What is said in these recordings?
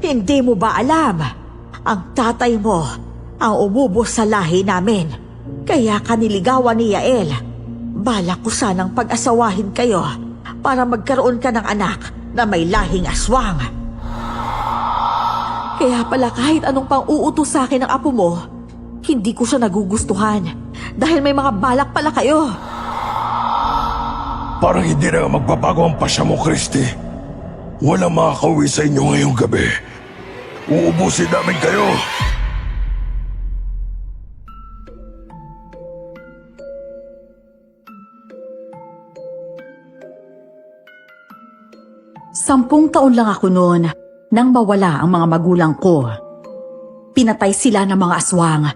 Hindi mo ba alam? Ang tatay mo ang umubos sa lahi namin. Kaya kaniligawan ni Yael. Balak ko sanang pag-asawahin kayo para magkaroon ka ng anak na may lahing aswang. Kaya pala kahit anong pang-uutos sa akin ng apo mo, hindi ko siya nagugustuhan dahil may mga balak pala kayo. Parang hindi na magbabago ang pasya mo, Christy. Walang makakauwi sa inyo ngayong gabi. Uubusin namin kayo. Sampung taon lang ako noon nang mawala ang mga magulang ko. Pinatay sila ng mga aswang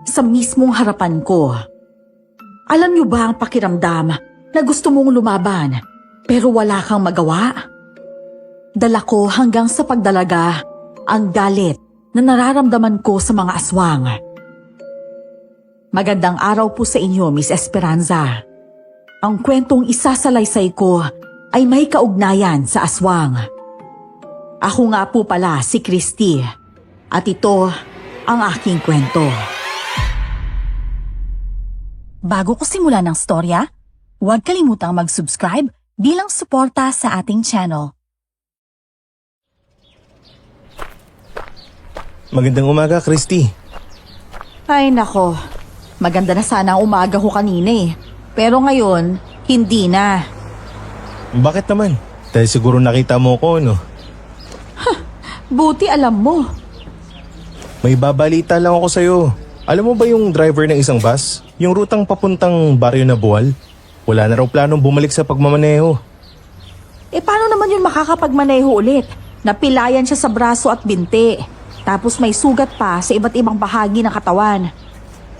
sa mismong harapan ko. Alam niyo ba ang pakiramdam na gusto mong lumaban pero wala kang magawa? Dala ko hanggang sa pagdalaga ang galit na nararamdaman ko sa mga aswang. Magandang araw po sa inyo, Miss Esperanza. Ang kwentong isasalaysay ko ay may kaugnayan sa aswang. Ako nga po pala si Christy at ito ang aking kwento. Bago ko simulan ng storya, huwag kalimutang mag-subscribe bilang suporta sa ating channel. Magandang umaga, Christy. Ay nako, maganda na sana ang umaga ko kanina eh. Pero ngayon, hindi na. Bakit naman? Dahil siguro nakita mo ko, no? Buti alam mo. May babalita lang ako sa'yo. Alam mo ba yung driver ng isang bus? Yung rutang papuntang Baryo na Buwal? Wala na raw planong bumalik sa pagmamaneho. Eh paano naman yun makakapagmaneho ulit? Napilayan siya sa braso at binti. Tapos may sugat pa sa iba't ibang bahagi ng katawan.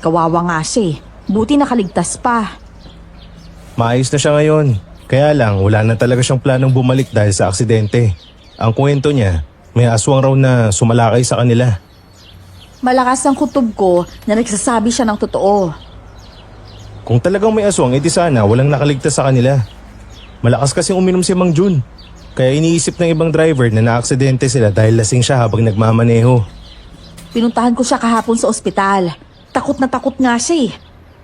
Kawawa nga siya eh. Buti nakaligtas pa. Maayos na siya ngayon. Kaya lang, wala na talaga siyang planong bumalik dahil sa aksidente. Ang kwento niya, may aswang raw na sumalakay sa kanila. Malakas ang kutob ko na nagsasabi siya ng totoo. Kung talagang may aswang, edi sana walang nakaligtas sa kanila. Malakas kasing uminom si Mang Jun. Kaya iniisip ng ibang driver na naaksidente sila dahil lasing siya habang nagmamaneho. Pinuntahan ko siya kahapon sa ospital. Takot na takot nga siya eh.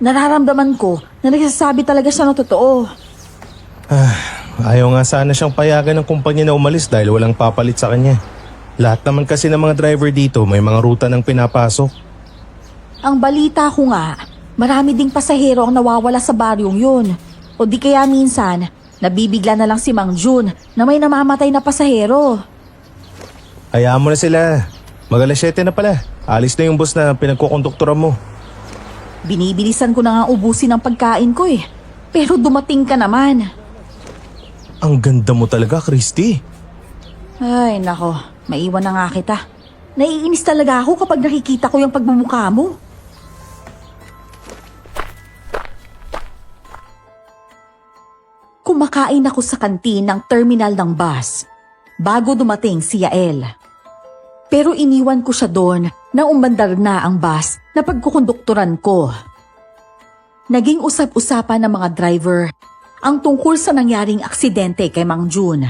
Nararamdaman ko na nagsasabi talaga siya ng totoo. Ayaw nga sana siyang payagan ng kumpanya na umalis dahil walang papalit sa kanya. Lahat naman kasi ng mga driver dito may mga ruta ng pinapasok. Ang balita ko nga, marami ding pasahero ang nawawala sa baryong yun. O di kaya minsan, nabibigla na lang si Mang Jun na may namamatay na pasahero. Hayaan mo na sila. Mag-alas 7 na pala. Alis na yung bus na pinagkukonduktoran mo. Binibilisan ko na nga ubusin ang pagkain ko eh. Pero dumating ka naman. Ang ganda mo talaga, Christy. Ay nako, maiwan na nga kita. Naiinis talaga ako kapag nakikita ko yung pagmumukha mo. Kumakain ako sa kantin ng terminal ng bus bago dumating si Yael. Pero iniwan ko siya doon nang umandar na ang bus na pagkukonduktoran ko. Naging usap-usapan ng mga driver ang tungkol sa nangyaring aksidente kay Mang Jun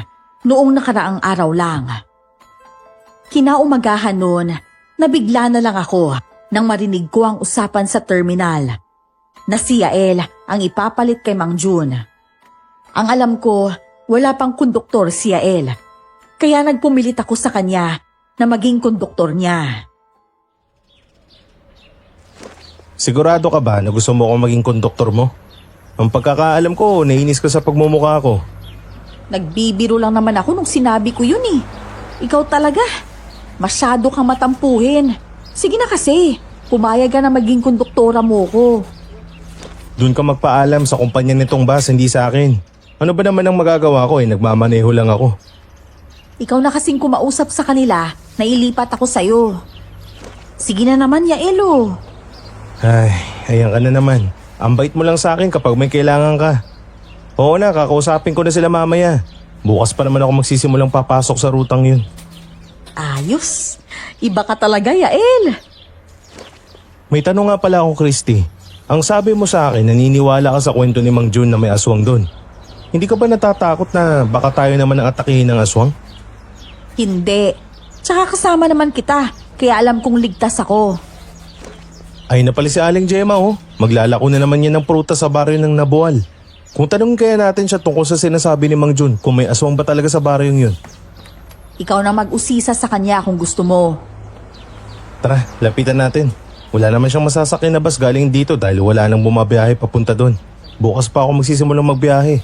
noong nakaraang araw lang. Kinaumagahan noon, nabigla na lang ako nang marinig ko ang usapan sa terminal na si Yael ang ipapalit kay Mang Jun. Ang alam ko, wala pang konduktor si Yael, kaya nagpumilit ako sa kanya na maging konduktor niya. Sigurado ka ba na gusto mo akong maging konduktor mo? Ang pagkakaalam ko, nainis ka sa pagmumukha ko. Nagbibiro lang naman ako nung sinabi ko yun eh. Ikaw talaga. Masyado kang matampuhin. Sige na kasi, pumayag ka na maging konduktora mo ko. Doon ka magpaalam sa kumpanya nitong bus, hindi sa akin. Ano ba naman ang magagawa ko eh, nagmamaneho lang ako. Ikaw na kasing kumausap sa kanila, nailipat ako sa'yo. Sige na naman, Yaelo. Ay, ayan ka na naman. Ang bait mo lang sa akin kapag may kailangan ka. Oo na, kakausapin ko na sila mamaya. Bukas pa naman ako magsisimulang papasok sa rutang yun. Ayos. Iba ka talaga, Yael. May tanong nga pala ako, Christy. Ang sabi mo sa akin, naniniwala ka sa kwento ni Mang Jun na may aswang doon. Hindi ka ba natatakot na baka tayo naman ang atakihin ng aswang? Hindi. Tsaka kasama naman kita, kaya alam kong ligtas ako. Ay na pala si Aling Gemma oh. Maglalako na naman yan ng prutas sa baryo ng Naboal. Kung tanongin kaya natin siya tungkol sa sinasabi ni Mang Jun kung may aswang ba talaga sa baryong yun. Ikaw na mag-usisa sa kanya kung gusto mo. Tara, lapitan natin. Wala naman siyang masasakyan na bus galing dito dahil wala nang bumabiyahe papunta doon. Bukas pa ako magsisimulang magbiyahe.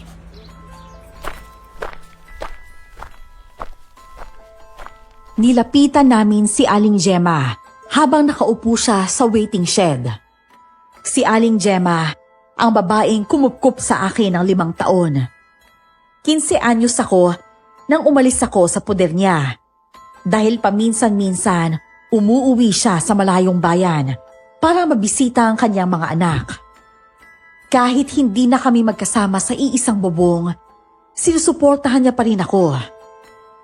Nilapitan namin si Aling Gemma habang nakaupo siya sa waiting shed. Si Aling Gemma, ang babaeng kumupkup sa akin ng 5 taon. 15 anyos ako nang umalis ako sa poder niya. Dahil paminsan-minsan, umuuwi siya sa malayong bayan para mabisita ang kanyang mga anak. Kahit hindi na kami magkasama sa iisang bubong, sinusuportahan niya pa rin ako.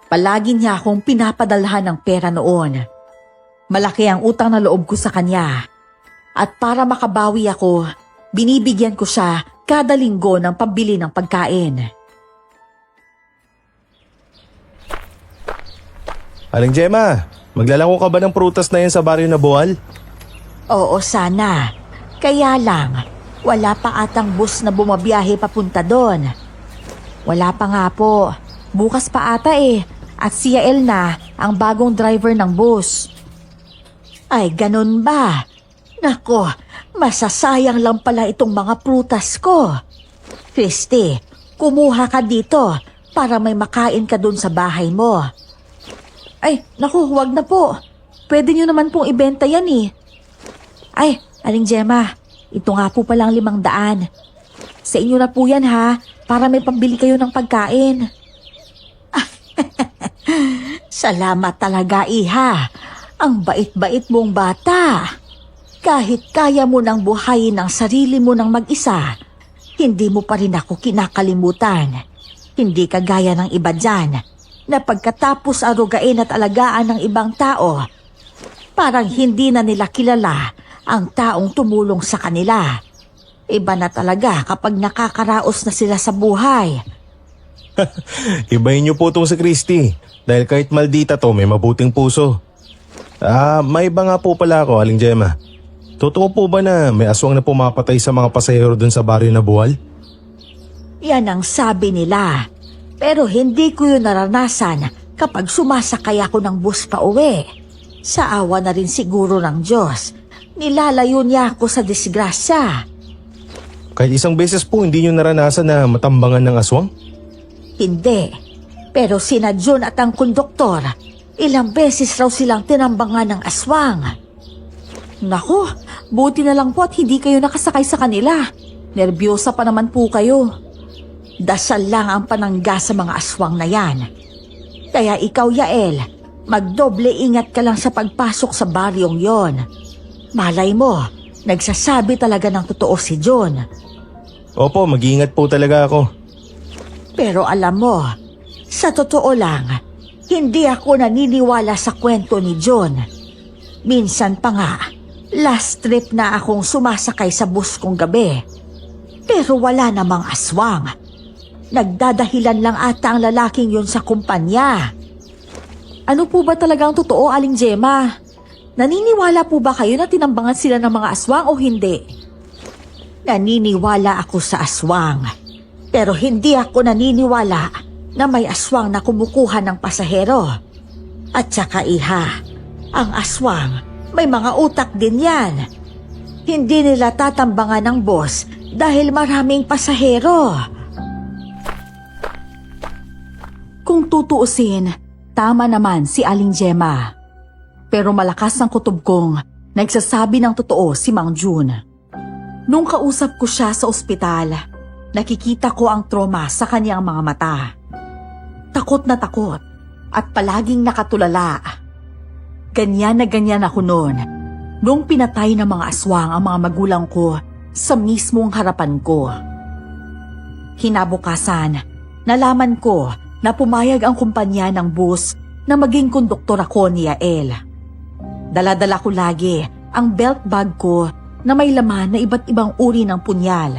Palagi niya akong pinapadalhan ng pera noon. Malaki ang utang na loob ko sa kanya. At para makabawi ako, binibigyan ko siya kada linggo ng pambili ng pagkain. Aling Gemma, maglalako ka ba ng prutas na yan sa baryo na Boal? Oo, sana. Kaya lang, wala pa atang bus na bumabiyahe papunta doon. Wala pa nga po. Bukas pa ata eh. At si Yael na ang bagong driver ng bus. Ay, ganun ba? Nako, masasayang lang pala itong mga prutas ko. Christy, kumuha ka dito para may makain ka dun sa bahay mo. Ay, naku, huwag na po. Pwede nyo naman pong ibenta yan eh. Ay, Aling Gemma, ito nga po palang 500. Sa inyo na po yan ha, para may pambili kayo ng pagkain. Salamat talaga, iha. Ang bait-bait mong bata. Kahit kaya mo nang buhayin ang sarili mo ng mag-isa, hindi mo pa rin ako kinakalimutan. Hindi kagaya ng iba dyan, na pagkatapos arugain at alagaan ng ibang tao, parang hindi na nila kilala ang taong tumulong sa kanila. Iba na talaga kapag nakakaraos na sila sa buhay. Ibahin niyo po itong si Christy. Dahil kahit maldita to, may mabuting puso. May iba nga po pala ako, Aling Gemma. Totoo po ba na may aswang na pumapatay sa mga pasahero dun sa baryo na Boal? Yan ang sabi nila. Pero hindi ko yun naranasan kapag sumasakay ako ng bus pa uwi. Sa awa na rin siguro ng Diyos, nilalayo niya ako sa disgrasya. Kahit isang beses po hindi niyo naranasan na matambangan ng aswang? Hindi. Pero sina Jun at ang konduktor, ilang beses raw silang tinambangan ng aswang. Naku, buti na lang po at hindi kayo nakasakay sa kanila. Nerbiyosa pa naman po kayo. Dasal lang ang panangga sa mga aswang na yan. Kaya ikaw, Yael, magdoble ingat ka lang sa pagpasok sa baryong yon. Malay mo, nagsasabi talaga ng totoo si Jun. Opo, mag-iingat po talaga ako. Pero alam mo, sa totoo lang, hindi ako naniniwala sa kwento ni John. Minsan pa nga, last trip na akong sumasakay sa bus kong gabi. Pero wala namang aswang. Nagdadahilan lang ata ang lalaking yun sa kumpanya. Ano po ba talagang totoo, Aling Gemma? Naniniwala po ba kayo na tinambangan sila ng mga aswang o hindi? Naniniwala ako sa aswang. Pero hindi ako naniniwala na may aswang na kumukuha ng pasahero. At saka iha, ang aswang may mga utak din yan. Hindi nila tatambangan ng bus dahil maraming pasahero. Kung tutuusin, tama naman si Aling Gemma. Pero malakas ang kutob kong nagsasabi ng totoo si Mang Jun. Nung kausap ko siya sa ospital, nakikita ko ang trauma sa kanyang mga mata. Takot na takot at palaging nakatulala. Ganyan na ganyan ako noon nung pinatay ng mga aswang ang mga magulang ko sa mismong harapan ko. Kinabukasan, nalaman ko na pumayag ang kumpanya ng bus na maging konduktor ako ni Yael. Dala-dala ko lagi ang belt bag ko na may laman na iba't ibang uri ng punyal.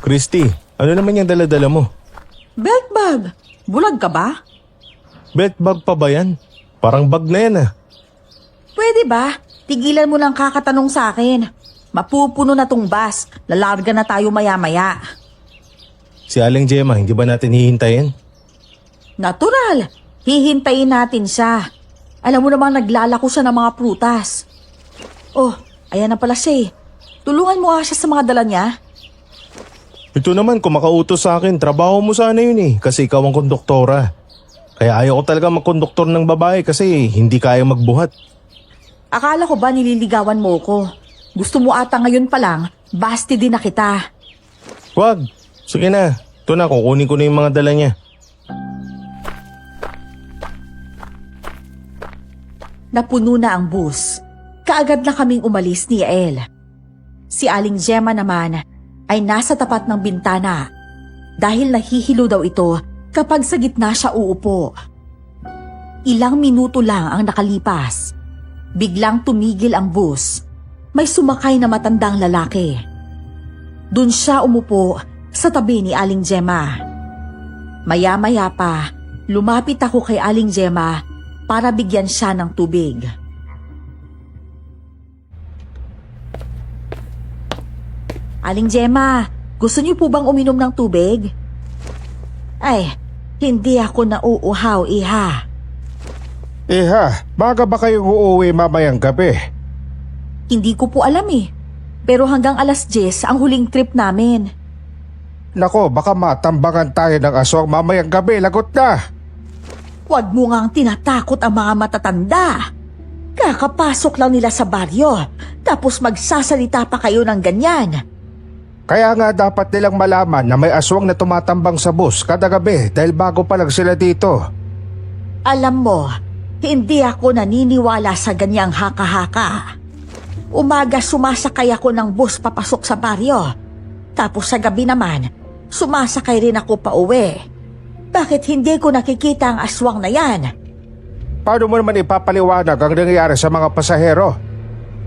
Christy, ano naman yung dala-dala mo? Belt bag. Bulag ka ba? Belt bag pa ba yan? Parang bag na yan ah. Pwede ba? Tigilan mo lang kakatanong sa akin. Mapupuno na tong bus. Lalarga na tayo maya-maya. Si Aling Gemma, hindi ba natin hihintayin? Natural. Hihintayin natin siya. Alam mo namang naglalako siya ng mga prutas. Oh, ayan na pala siya eh. Tulungan mo nga siya sa mga dala niya. Ito naman, kung makautos sa akin, trabaho mo sana yun eh, kasi ikaw ang konduktora. Kaya ayaw ko talaga magkonduktor ng babae kasi hindi kaya magbuhat. Akala ko ba nililigawan mo ko? Gusto mo ata ngayon pa lang, basti din na kita. Wag, sige na. Ito na, kukunin ko na yung mga dala niya. Napuno na ang bus. Kaagad na kaming umalis ni Yael. Si Aling Gemma naman ay nasa tapat ng bintana dahil nahihilo daw ito kapag sa gitna siya uupo. Ilang minuto lang ang nakalipas. Biglang tumigil ang bus. May sumakay na matandang lalaki. Doon siya umupo sa tabi ni Aling Gemma. Maya-maya pa, lumapit ako kay Aling Gemma para bigyan siya ng tubig. Aling Gemma, gusto niyo po bang uminom ng tubig? Ay, hindi ako nauuhaw, iha. Iha, baga ba kayong uuwi mamayang gabi? Hindi ko po alam eh. Pero hanggang alas 10 ang huling trip namin. Nako, baka matambangan tayo ng aswang mamayang gabi, lagot na! Huwag mo ngang tinatakot ang mga matatanda. Kakapasok lang nila sa baryo, tapos magsasalita pa kayo ng ganyan. Kaya nga dapat nilang malaman na may aswang na tumatambang sa bus kada gabi dahil bago pa lang sila dito. Alam mo, hindi ako naniniwala sa ganyang haka-haka. Umaga sumasakay ako ng bus papasok sa baryo. Tapos sa gabi naman, sumasakay rin ako pa uwi. Bakit hindi ko nakikita ang aswang na yan? Paano mo naman ipapaliwanag ang nangyayari sa mga pasahero?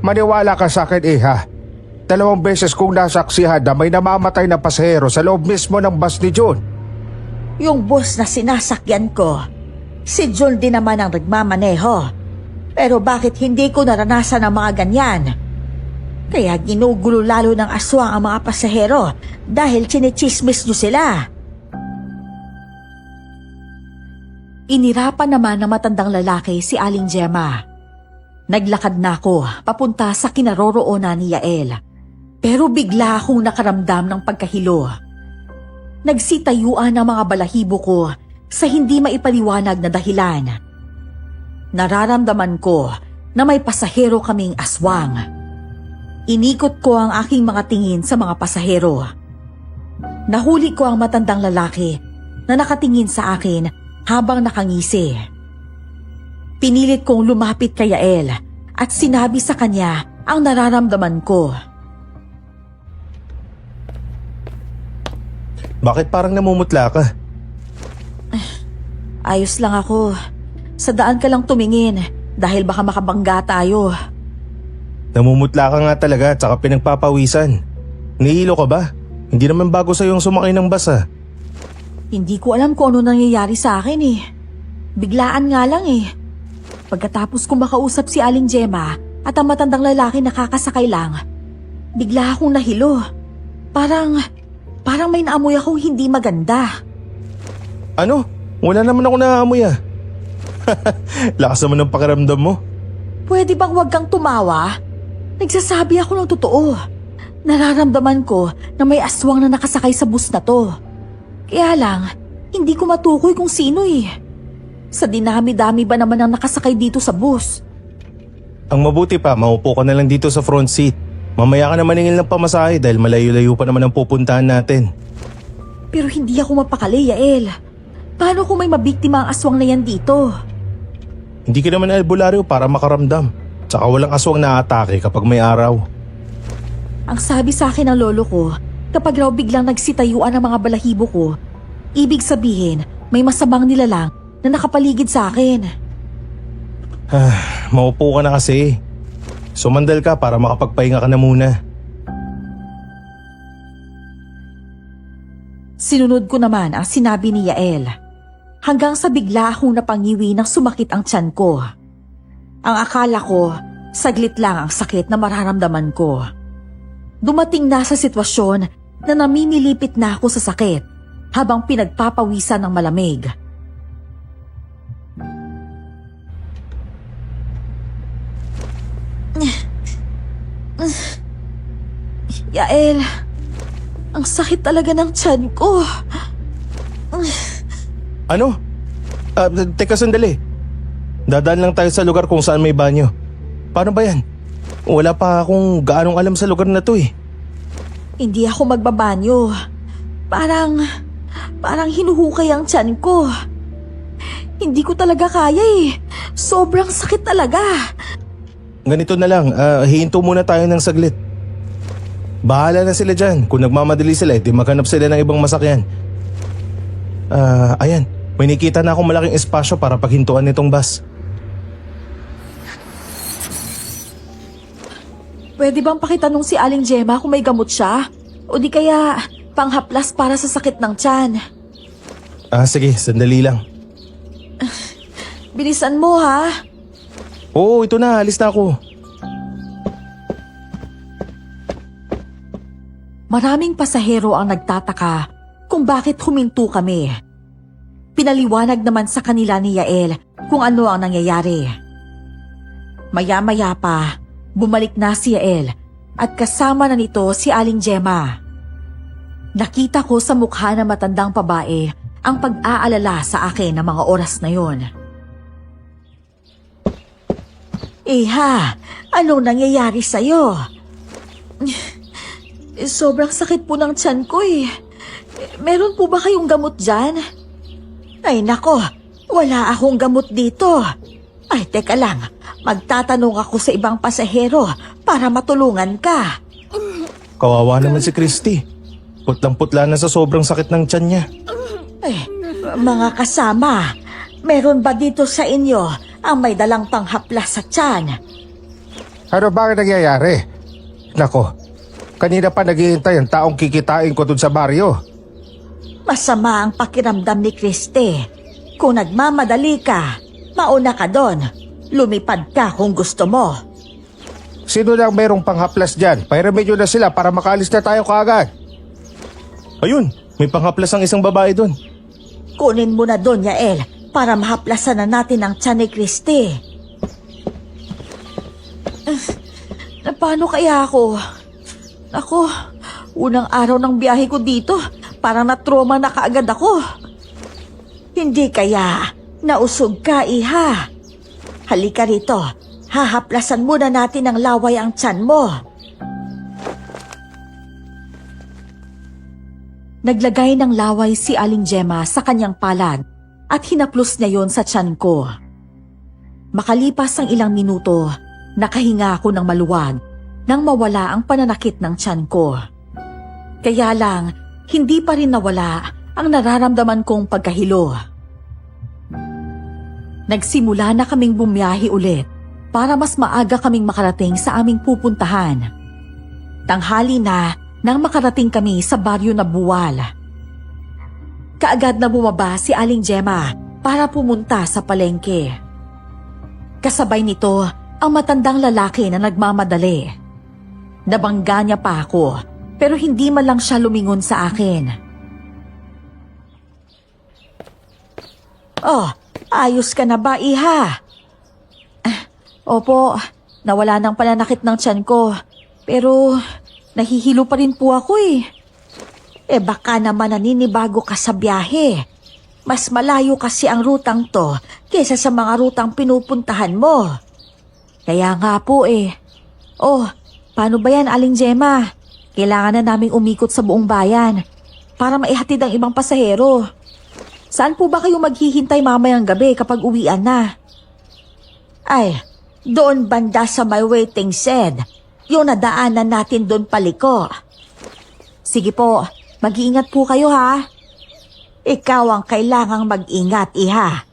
Maniwala ka sa akin, Iha. 2 beses kong nasaksihan na may namamatay na pasahero sa loob mismo ng bus ni June. Yung bus na sinasakyan ko, si John din naman ang nagmamaneho. Pero bakit hindi ko naranasan ang mga ganyan? Kaya ginugulo lalo ng aswang ang mga pasahero dahil chinichismis nyo sila. Inirapan naman ng matandang lalaki si Aling Gemma. Naglakad na ako papunta sa kinaroroonan ni Yael. Pero bigla akong nakaramdam ng pagkahilo. Nagsitayuan ang mga balahibo ko sa hindi maipaliwanag na dahilan. Nararamdaman ko na may pasahero kaming aswang. Inikot ko ang aking mga tingin sa mga pasahero. Nahuli ko ang matandang lalaki na nakatingin sa akin habang nakangisi. Pinilit kong lumapit kay Yael at sinabi sa kanya ang nararamdaman ko. Bakit parang namumutla ka? Ayos lang ako. Sa daan ka lang tumingin dahil baka makabangga tayo. Namumutla ka nga talaga at saka pinagpapawisan. Nihilo ka ba? Hindi naman bago sa'yo yung sumakay ng bus ah. Hindi ko alam kung ano nangyayari sa akin eh. Biglaan nga lang eh. Pagkatapos kong makausap si Aling Gemma at ang matandang lalaki nakakasakay lang, bigla akong nahilo. Parang may naamoy akong hindi maganda. Ano? Wala naman ako naaamoy ah. Lakas naman ng pakiramdam mo. Pwede bang huwag kang tumawa? Nagsasabi ako ng totoo. Nararamdaman ko na may aswang na nakasakay sa bus na to. Kaya lang, hindi ko matukoy kung sino eh. Sa dinami-dami ba naman ang nakasakay dito sa bus? Ang mabuti pa, maupo ka na lang dito sa front seat. Mamaya ka na maningil ng pamasahe dahil malayo-layo pa naman ang pupuntahan natin. Pero hindi ako mapakali, Yael. Paano kung may mabiktima ang aswang na yan dito? Hindi ka naman albularyo para makaramdam. Tsaka walang aswang na atake kapag may araw. Ang sabi sa akin ng lolo ko, kapag raw biglang nagsitayuan ang mga balahibo ko, ibig sabihin may masamang nilalang na nakapaligid sa akin. Maupo ka na kasi. Sumandal ka para makapagpahinga ka na muna. Sinunod ko naman ang sinabi ni Yael. Hanggang sa bigla akong napangiwi ng sumakit ang tiyan ko. Ang akala ko, saglit lang ang sakit na mararamdaman ko. Dumating na sa sitwasyon na namimilipit na ako sa sakit habang pinagpapawisan ng malamig. Yael, ang sakit talaga ng tiyan ko. Ano? Teka sandali. Dadaan lang tayo sa lugar kung saan may banyo. Paano ba yan? Wala pa akong gaanong alam sa lugar na to eh. Hindi ako magbabanyo. Parang hinuhukay ang tiyan ko. Hindi ko talaga kaya eh. Sobrang sakit talaga. Ganito na lang, hihinto muna tayo ng saglit. Bahala na sila dyan. Kung nagmamadali sila, di maghanap sila ng ibang masakyan. Ayan, may nakita na akong malaking espasyo para paghintuan nitong bus. Pwede bang pakitanong si Aling Gemma kung may gamot siya? O di kaya panghaplas para sa sakit ng tiyan? Sige, sandali lang. Bilisan mo ha. Oo, ito na, alis na ako. Maraming pasahero ang nagtataka kung bakit huminto kami. Pinaliwanag naman sa kanila ni Yael kung ano ang nangyayari. Maya-maya pa, bumalik na si Yael at kasama na nito si Aling Gemma. Nakita ko sa mukha ng matandang babae ang pag-aalala sa akin ng mga oras na yon. Iha, anong nangyayari sa'yo? Sobrang sakit po ng tiyan ko eh. Meron po ba kayong gamot dyan? Ay nako, wala akong gamot dito. Ay teka lang, magtatanong ako sa ibang pasahero para matulungan ka. Kawawa naman si Christy. Putlang-putla na sa sobrang sakit ng tiyan niya. Mga kasama, meron ba dito sa inyo ang may dalang panghaplas sa tiyan? Ano ba ang nangyayari? Nako, kanina pa naghihintay ang taong kikitain ko dun sa baryo. Masama ang pakiramdam ni Christy. Kung nagmamadali ka, mauna ka doon. Lumipad ka kung gusto mo. Sino lang merong panghaplas dyan? Pairamid nyo na sila para makaalis na tayo kaagad. Ayun, may panghaplas ang isang babae doon. Kunin mo na doon, Yael, para mahaplasan na natin ang tiyan ni Christy. Paano kaya ako? Ako, unang araw ng biyahe ko dito, parang na-trauma na kaagad ako. Hindi kaya, nausog ka, iha. Halika rito, hahaplasan muna natin ng laway ang tiyan mo. Naglagay ng laway si Aling Gemma sa kanyang palad at hinaplos niya yon sa tiyan ko. Makalipas ang ilang minuto, nakahinga ako ng maluwag nang mawala ang pananakit ng tiyan ko. Kaya lang, hindi pa rin nawala ang nararamdaman kong pagkahilo. Nagsimula na kaming bumiyahe ulit para mas maaga kaming makarating sa aming pupuntahan. Tanghali na nang makarating kami sa baryo na Buwal. Kaagad na bumaba si Aling Gemma para pumunta sa palengke. Kasabay nito ang matandang lalaki na nagmamadali. Nabangga niya pa ako, pero hindi man lang siya lumingon sa akin. Oh, ayos ka na ba, iha? Opo, nawala ng pananakit ng tiyan ko, pero nahihilo pa rin po ako eh. Baka naman naninibago ka sa biyahe. Mas malayo kasi ang rutang to kaysa sa mga rutang pinupuntahan mo. Kaya nga po eh. Oh, paano ba yan, Aling Gemma? Kailangan na naming umikot sa buong bayan para maihatid ang ibang pasahero. Saan po ba kayo maghihintay mamayang gabi kapag uwian na? Ay, doon banda sa may waiting shed. Yung nadaanan natin doon paliko. Sige po, mag-iingat po kayo ha. Ikaw ang kailangang mag-ingat, iha.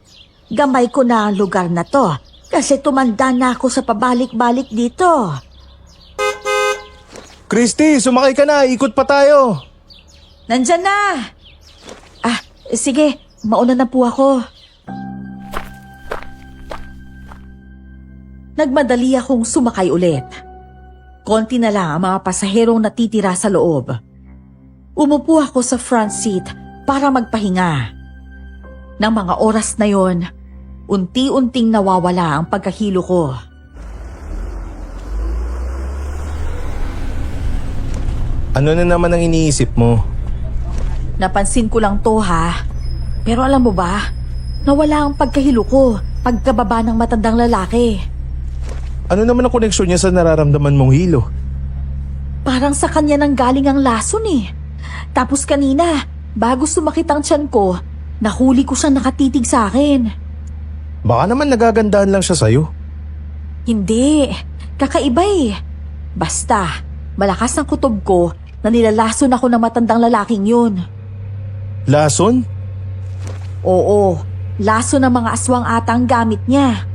Gamay ko na ang lugar na to kasi tumanda na ako sa pabalik-balik dito. Christy, sumakay ka na, ikot pa tayo. Nandyan na! Sige, mauna na po ako. Nagmadali akong sumakay ulit. Konti na lang ang mga pasaherong natitira sa loob. Umupo ako sa front seat para magpahinga. Nang mga oras na yon, unti-unting nawawala ang pagkahilo ko. Ano na naman ang iniisip mo? Napansin ko lang to ha. Pero alam mo ba, nawala ang pagkahilo ko pagkababa ng matandang lalaki. Ano naman ang koneksyon niya sa nararamdaman mong hilo? Parang sa kanya nang galing ang lason eh. Tapos kanina, bago sumakit ang tiyan ko, nahuli ko siyang nakatitig sa akin. Baka naman nagagandahan lang siya sa'yo. Hindi, kakaiba eh. Basta, malakas ang kutob ko na nilalason ako ng matandang lalaking yun. Lason? Oo, lason ng mga aswang ata ang gamit niya.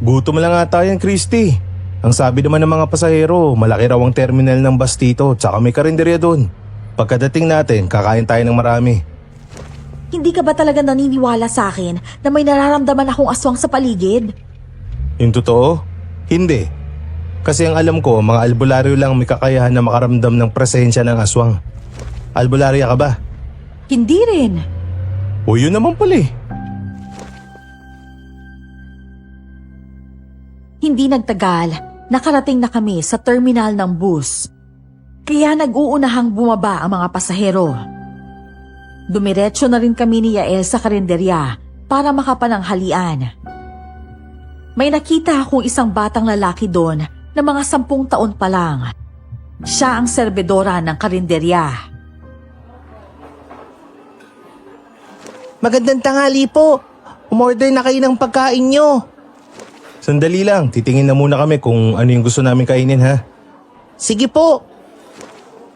Gutom lang ata yan, Christy. Ang sabi naman ng mga pasahero, malaki raw ang terminal ng bus dito tsaka may karinderya doon. Pagkadating natin, kakain tayo ng marami. Hindi ka ba talaga naniniwala sa akin na may nararamdaman akong aswang sa paligid? Yung totoo? Hindi. Kasi ang alam ko, mga albularyo lang may kakayahan na makaramdam ng presensya ng aswang. Albularya ka ba? Hindi rin. O yun naman pala eh. Hindi nagtagal, nakarating na kami sa terminal ng bus. Kaya nag-uunahang bumaba ang mga pasahero. Dumiretso na rin kami ni Yael sa karinderya para makapananghalian. May nakita akong isang batang lalaki doon na mga 10 taon pa lang. Siya ang serbedora ng karinderya. Magandang tanghali po. Umorder na kayo ng pagkain nyo. Sandali lang, titingin na muna kami kung ano yung gusto namin kainin ha. Sige po.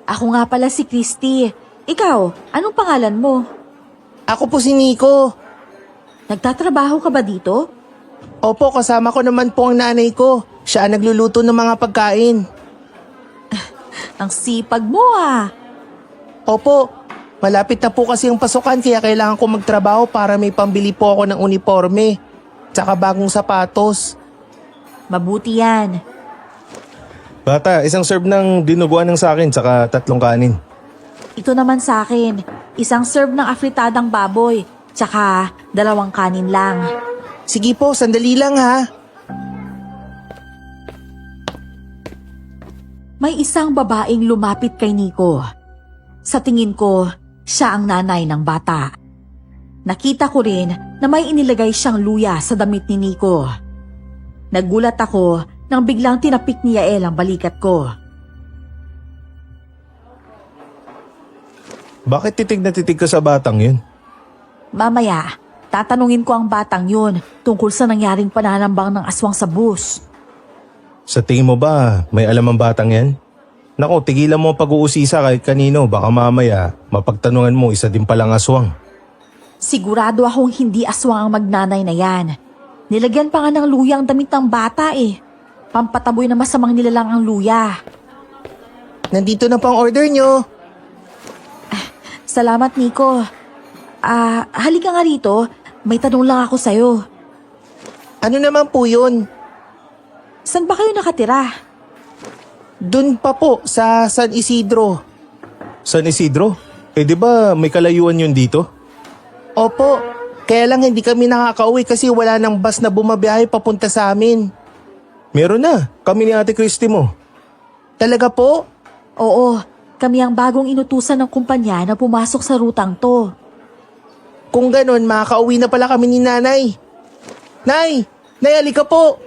Ako nga pala si Christy. Ikaw, anong pangalan mo? Ako po si Nico. Nagtatrabaho ka ba dito? Opo, kasama ko naman po ang nanay ko. Siya ang nagluluto ng mga pagkain. Ang sipag mo ah. Opo, malapit na po kasi ang pasukan kaya kailangan ko magtrabaho para may pambili po ako ng uniforme. Tsaka bagong sapatos. Mabuti yan. Bata, isang serve ng dinuguan ng sakin tsaka 3 kanin. Ito naman sa akin, isang serve ng afritadang baboy, tsaka 2 kanin lang. Sige po, sandali lang ha. May isang babaeng lumapit kay Nico. Sa tingin ko, siya ang nanay ng bata. Nakita ko rin na may inilagay siyang luya sa damit ni Nico. Nagulat ako nang biglang tinapik ni Yael ang balikat ko. Bakit titig na titig ka sa batang yun? Mamaya, tatanungin ko ang batang yun tungkol sa nangyaring pananambang ng aswang sa bus. Sa tingin mo ba, may alam ang batang yan? Nako, tigilan mo ang pag-uusisa kahit kanino, baka mamaya mapagtanungan mo isa din palang aswang. Sigurado akong hindi aswang ang magnanay na yan. Nilagyan pa nga ng luya ang damit ng bata eh. Pampataboy na masamang nilalang ang luya. Nandito na po ang order nyo. Salamat, Nico. Halika nga rito. May tanong lang ako sa'yo. Ano naman po yun? Saan ba kayo nakatira? Dun pa po sa San Isidro. San Isidro? Eh di ba may kalayuan yun dito? Opo, kaya lang hindi kami nakakauwi kasi wala nang bus na bumabiyahe papunta sa amin. Meron na, kami ni Ate Christy mo. Talaga po? Oo, kami ang bagong inutusan ng kumpanya na pumasok sa rutang to. Kung ganon, makakauwi na pala kami ni nanay. Nay! Nay, halika po!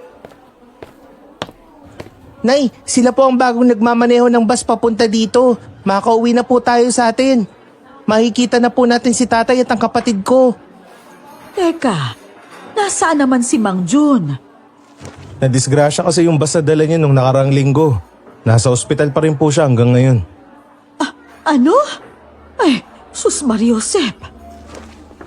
Nay, sila po ang bagong nagmamaneho ng bus papunta dito. Makakauwi na po tayo sa atin. Makikita na po natin si tatay at ang kapatid ko. Teka, nasaan naman si Mang Jun? Nadisgrasya kasi yung bus na dala niya nung nakarang linggo. Nasa ospital pa rin po siya hanggang ngayon. Ano? Ay, sus Mariosep.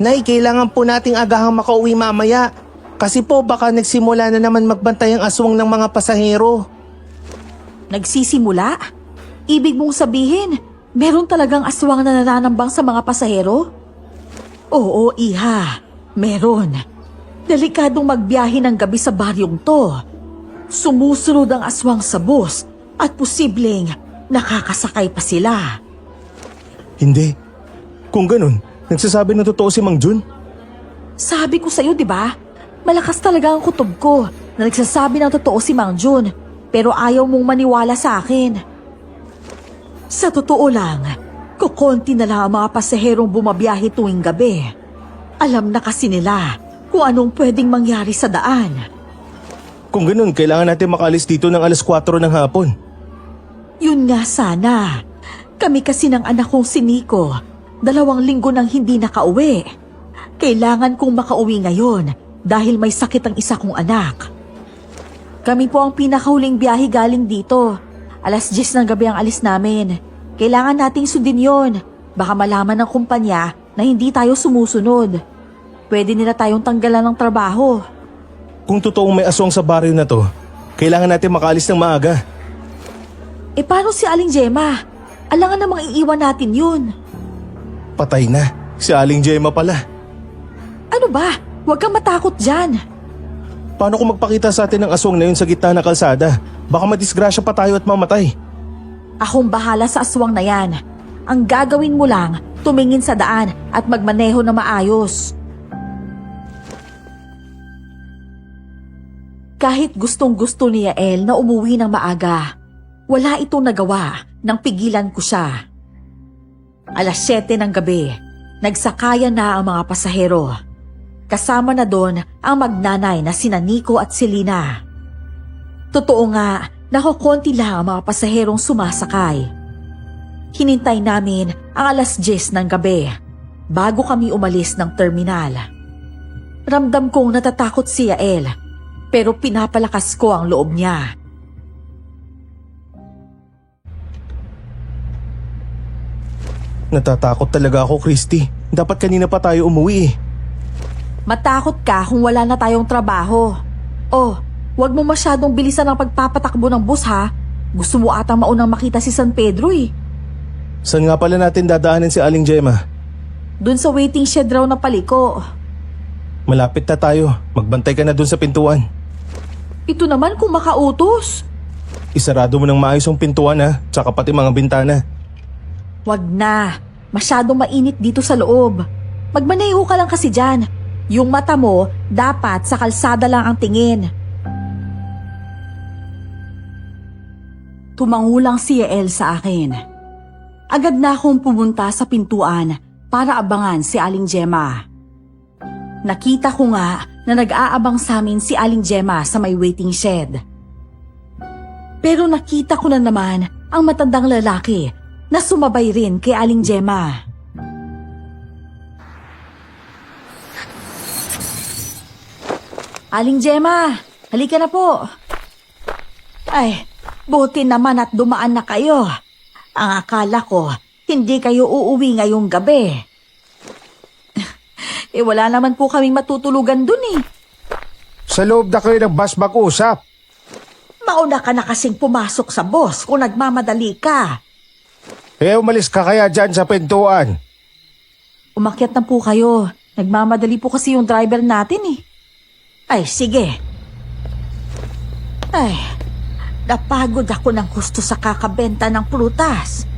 Nay, kailangan po nating agahang makauwi mamaya. Kasi po baka nagsimula na naman magbantay ang aswang ng mga pasahero. Nagsisimula? Ibig mong sabihin, meron talagang aswang na nananambang sa mga pasahero? Oo, iha. Meron. Delikadong magbiyahe ng gabi sa baryong to. Sumusunod ang aswang sa bus at posibleng nakakasakay pa sila. Hindi. Kung ganun, nagsasabi ng totoo si Mang Jun? Sabi ko sa'yo, di ba? Malakas talaga ang kutob ko na nagsasabi ng totoo si Mang Jun, pero ayaw mong maniwala sa akin. Sa totoo lang, kukonti na lang ang mga pasaherong bumabiyahe tuwing gabi. Alam na kasi nila kung anong pwedeng mangyari sa daan. Kung ganun, kailangan natin makaalis dito ng alas 4 ng hapon. Yun nga sana. Kami kasi ng anak kong si Nico, 2 linggo nang hindi nakauwi. Kailangan kong makauwi ngayon dahil may sakit ang isa kong anak. Kami po ang pinakahuling biyahe galing dito. Alas 10 ng gabi ang alis namin. Kailangan nating sundin yon. Baka malaman ng kumpanya na hindi tayo sumusunod. Pwede nila tayong tanggalan ng trabaho. Kung totoong may aswang sa baryo na to, kailangan natin makaalis ng maaga. E paano si Aling Gemma? Alangan namang iiwan natin yun. Patay na. Si Aling Gemma pala. Ano ba? Huwag kang matakot dyan. Paano kung magpakita sa atin ng aswang na yun sa gitna ng kalsada? Baka madisgrasya pa tayo at mamatay. Akong bahala sa aswang na yan. Ang gagawin mo lang, tumingin sa daan at magmaneho na maayos. Kahit gustong-gusto ni Yael na umuwi ng maaga, wala itong nagawa nang pigilan ko siya. Alas 7 ng gabi, nagsakayan na ang mga pasahero. Kasama na doon ang magnanay na sina Nico at Selena. Totoo nga, nakukonti lang ang mga pasaherong sumasakay. Hinintay namin ang alas 10 ng gabi bago kami umalis ng terminal. Ramdam kong natatakot si Yael, pero pinapalakas ko ang loob niya. Natatakot talaga ako, Christy. Dapat kanina pa tayo umuwi eh. Matakot ka kung wala na tayong trabaho. Oh, wag mo masyadong bilisan ang pagpapatakbo ng bus ha. Gusto mo atang maunang makita si San Pedro eh. Saan nga pala natin dadaanan si Aling Gemma? Doon sa waiting shed raw na paliko. Malapit na tayo. Magbantay ka na dun sa pintuan. Ito naman kung makautos. Isarado mo ng maayos ang pintuan ha, tsaka pati mga bintana. Wag na. Masyadong mainit dito sa loob. Magmaneho ka lang kasi dyan. Yung mata mo, dapat sa kalsada lang ang tingin. Tumangulang si Yael sa akin. Agad na akong pumunta sa pintuan para abangan si Aling Gemma. Nakita ko nga na nag-aabang sa amin si Aling Gemma sa may waiting shed. Pero nakita ko na naman ang matandang lalaki na sumabay rin kay Aling Gemma. Aling Gemma, halika na po. Ay, buti naman at dumaan na kayo. Ang akala ko, hindi kayo uuwi ngayong gabi. Wala naman po kaming matutulugan dun eh. Sa loob na kayo ng bus mag-usap. Mauna ka na kasing pumasok sa bus kung nagmamadali ka. Umalis ka kaya dyan sa pintuan. Umakyat na po kayo. Nagmamadali po kasi yung driver natin eh. Ay, sige. Ay, napagod ako ng gusto sa kakabenta ng prutas.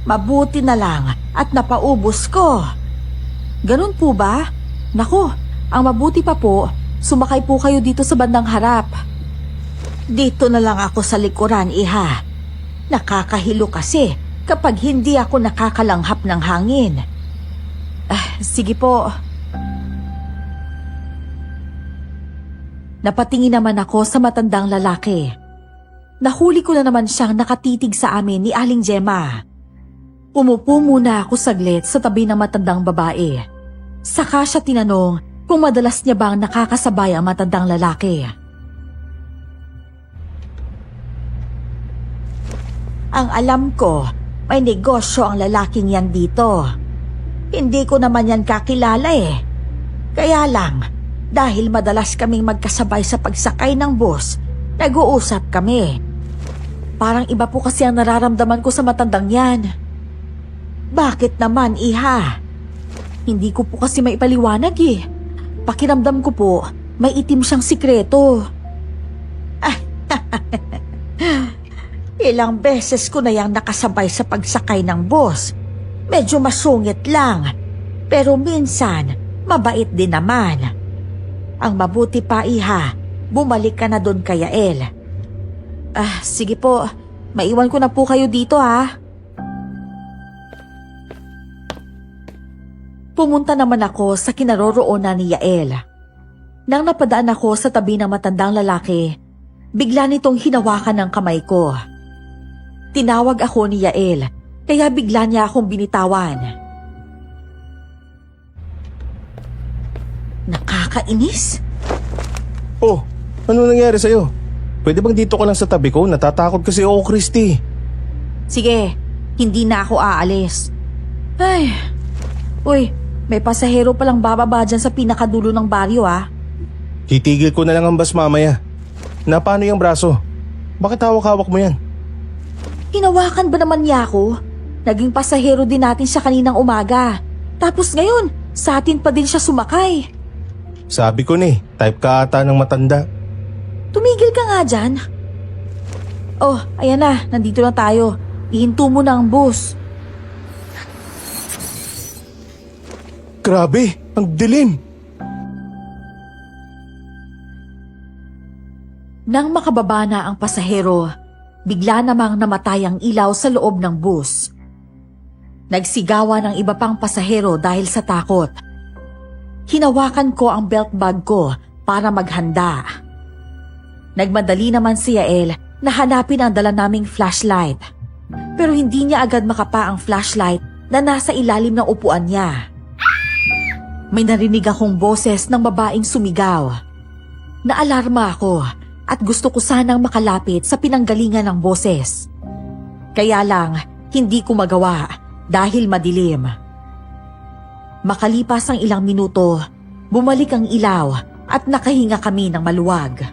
Mabuti na lang at napaubos ko. Ganun po ba? Naku, ang mabuti pa po, sumakay po kayo dito sa bandang harap. Dito na lang ako sa likuran, iha. Nakakahilo kasi kapag hindi ako nakakalanghap ng hangin. Sige po. Napatingin naman ako sa matandang lalaki. Nahuli ko na naman siyang nakatitig sa amin ni Aling Gemma. Umupo muna ako saglit sa tabi ng matandang babae. Saka siya tinanong kung madalas niya bang nakakasabay ang matandang lalaki. Ang alam ko, may negosyo ang lalaking yan dito. Hindi ko naman yan kakilala eh. Kaya lang, dahil madalas kaming magkasabay sa pagsakay ng bus, nag-uusap kami. Parang iba po kasi ang nararamdaman ko sa matandang yan. Bakit naman, iha? Hindi ko po kasi maipaliwanag eh. Pakiramdam ko po, may itim siyang sikreto. Ilang beses ko na yang nakasabay sa pagsakay ng bus. Medyo masungit lang, pero minsan mabait din naman. Ang mabuti pa, Iha, bumalik ka na doon kay Yael. Sige po, maiwan ko na po kayo dito ha. Pumunta naman ako sa kinaroroonan ni Yael. Nang napadaan ako sa tabi ng matandang lalaki, bigla nitong hinawakan ng kamay ko. Tinawag ako ni Yael, kaya bigla niya akong binitawan. Nakakainis? Oh, ano nangyari sa'yo? Pwede bang dito ka lang sa tabi ko? Natatakot kasi ako, Christy. Sige, hindi na ako aalis. Ay, uy, may pasahero palang bababa dyan sa pinakadulo ng baryo ah. Titigil ko na lang ang bus mamaya. Na paano yung braso? Bakit hawak-hawak mo yan? Hinawakan ba naman niya ako? Naging pasahero din natin siya kaninang umaga. Tapos ngayon, sa atin pa din siya sumakay. Sabi ko ni, type ka ata ng matanda. Tumigil ka nga dyan. Oh, ayan na, nandito na tayo. Ihinto mo na ang bus. Grabe, ang dilim. Nang makababa na ang pasahero, bigla namang namatay ang ilaw sa loob ng bus. Nagsigawa ng iba pang pasahero dahil sa takot. Hinawakan ko ang belt bag ko para maghanda. Nagmadali naman si Yael na hanapin ang dala naming flashlight. Pero hindi niya agad makapa ang flashlight na nasa ilalim ng upuan niya. May narinig akong boses ng babaeng sumigaw. Naalarma ako at gusto ko sanang makalapit sa pinanggalingan ng boses. Kaya lang, hindi ko magawa dahil madilim. Makalipas ang ilang minuto, bumalik ang ilaw at nakahinga kami ng maluwag.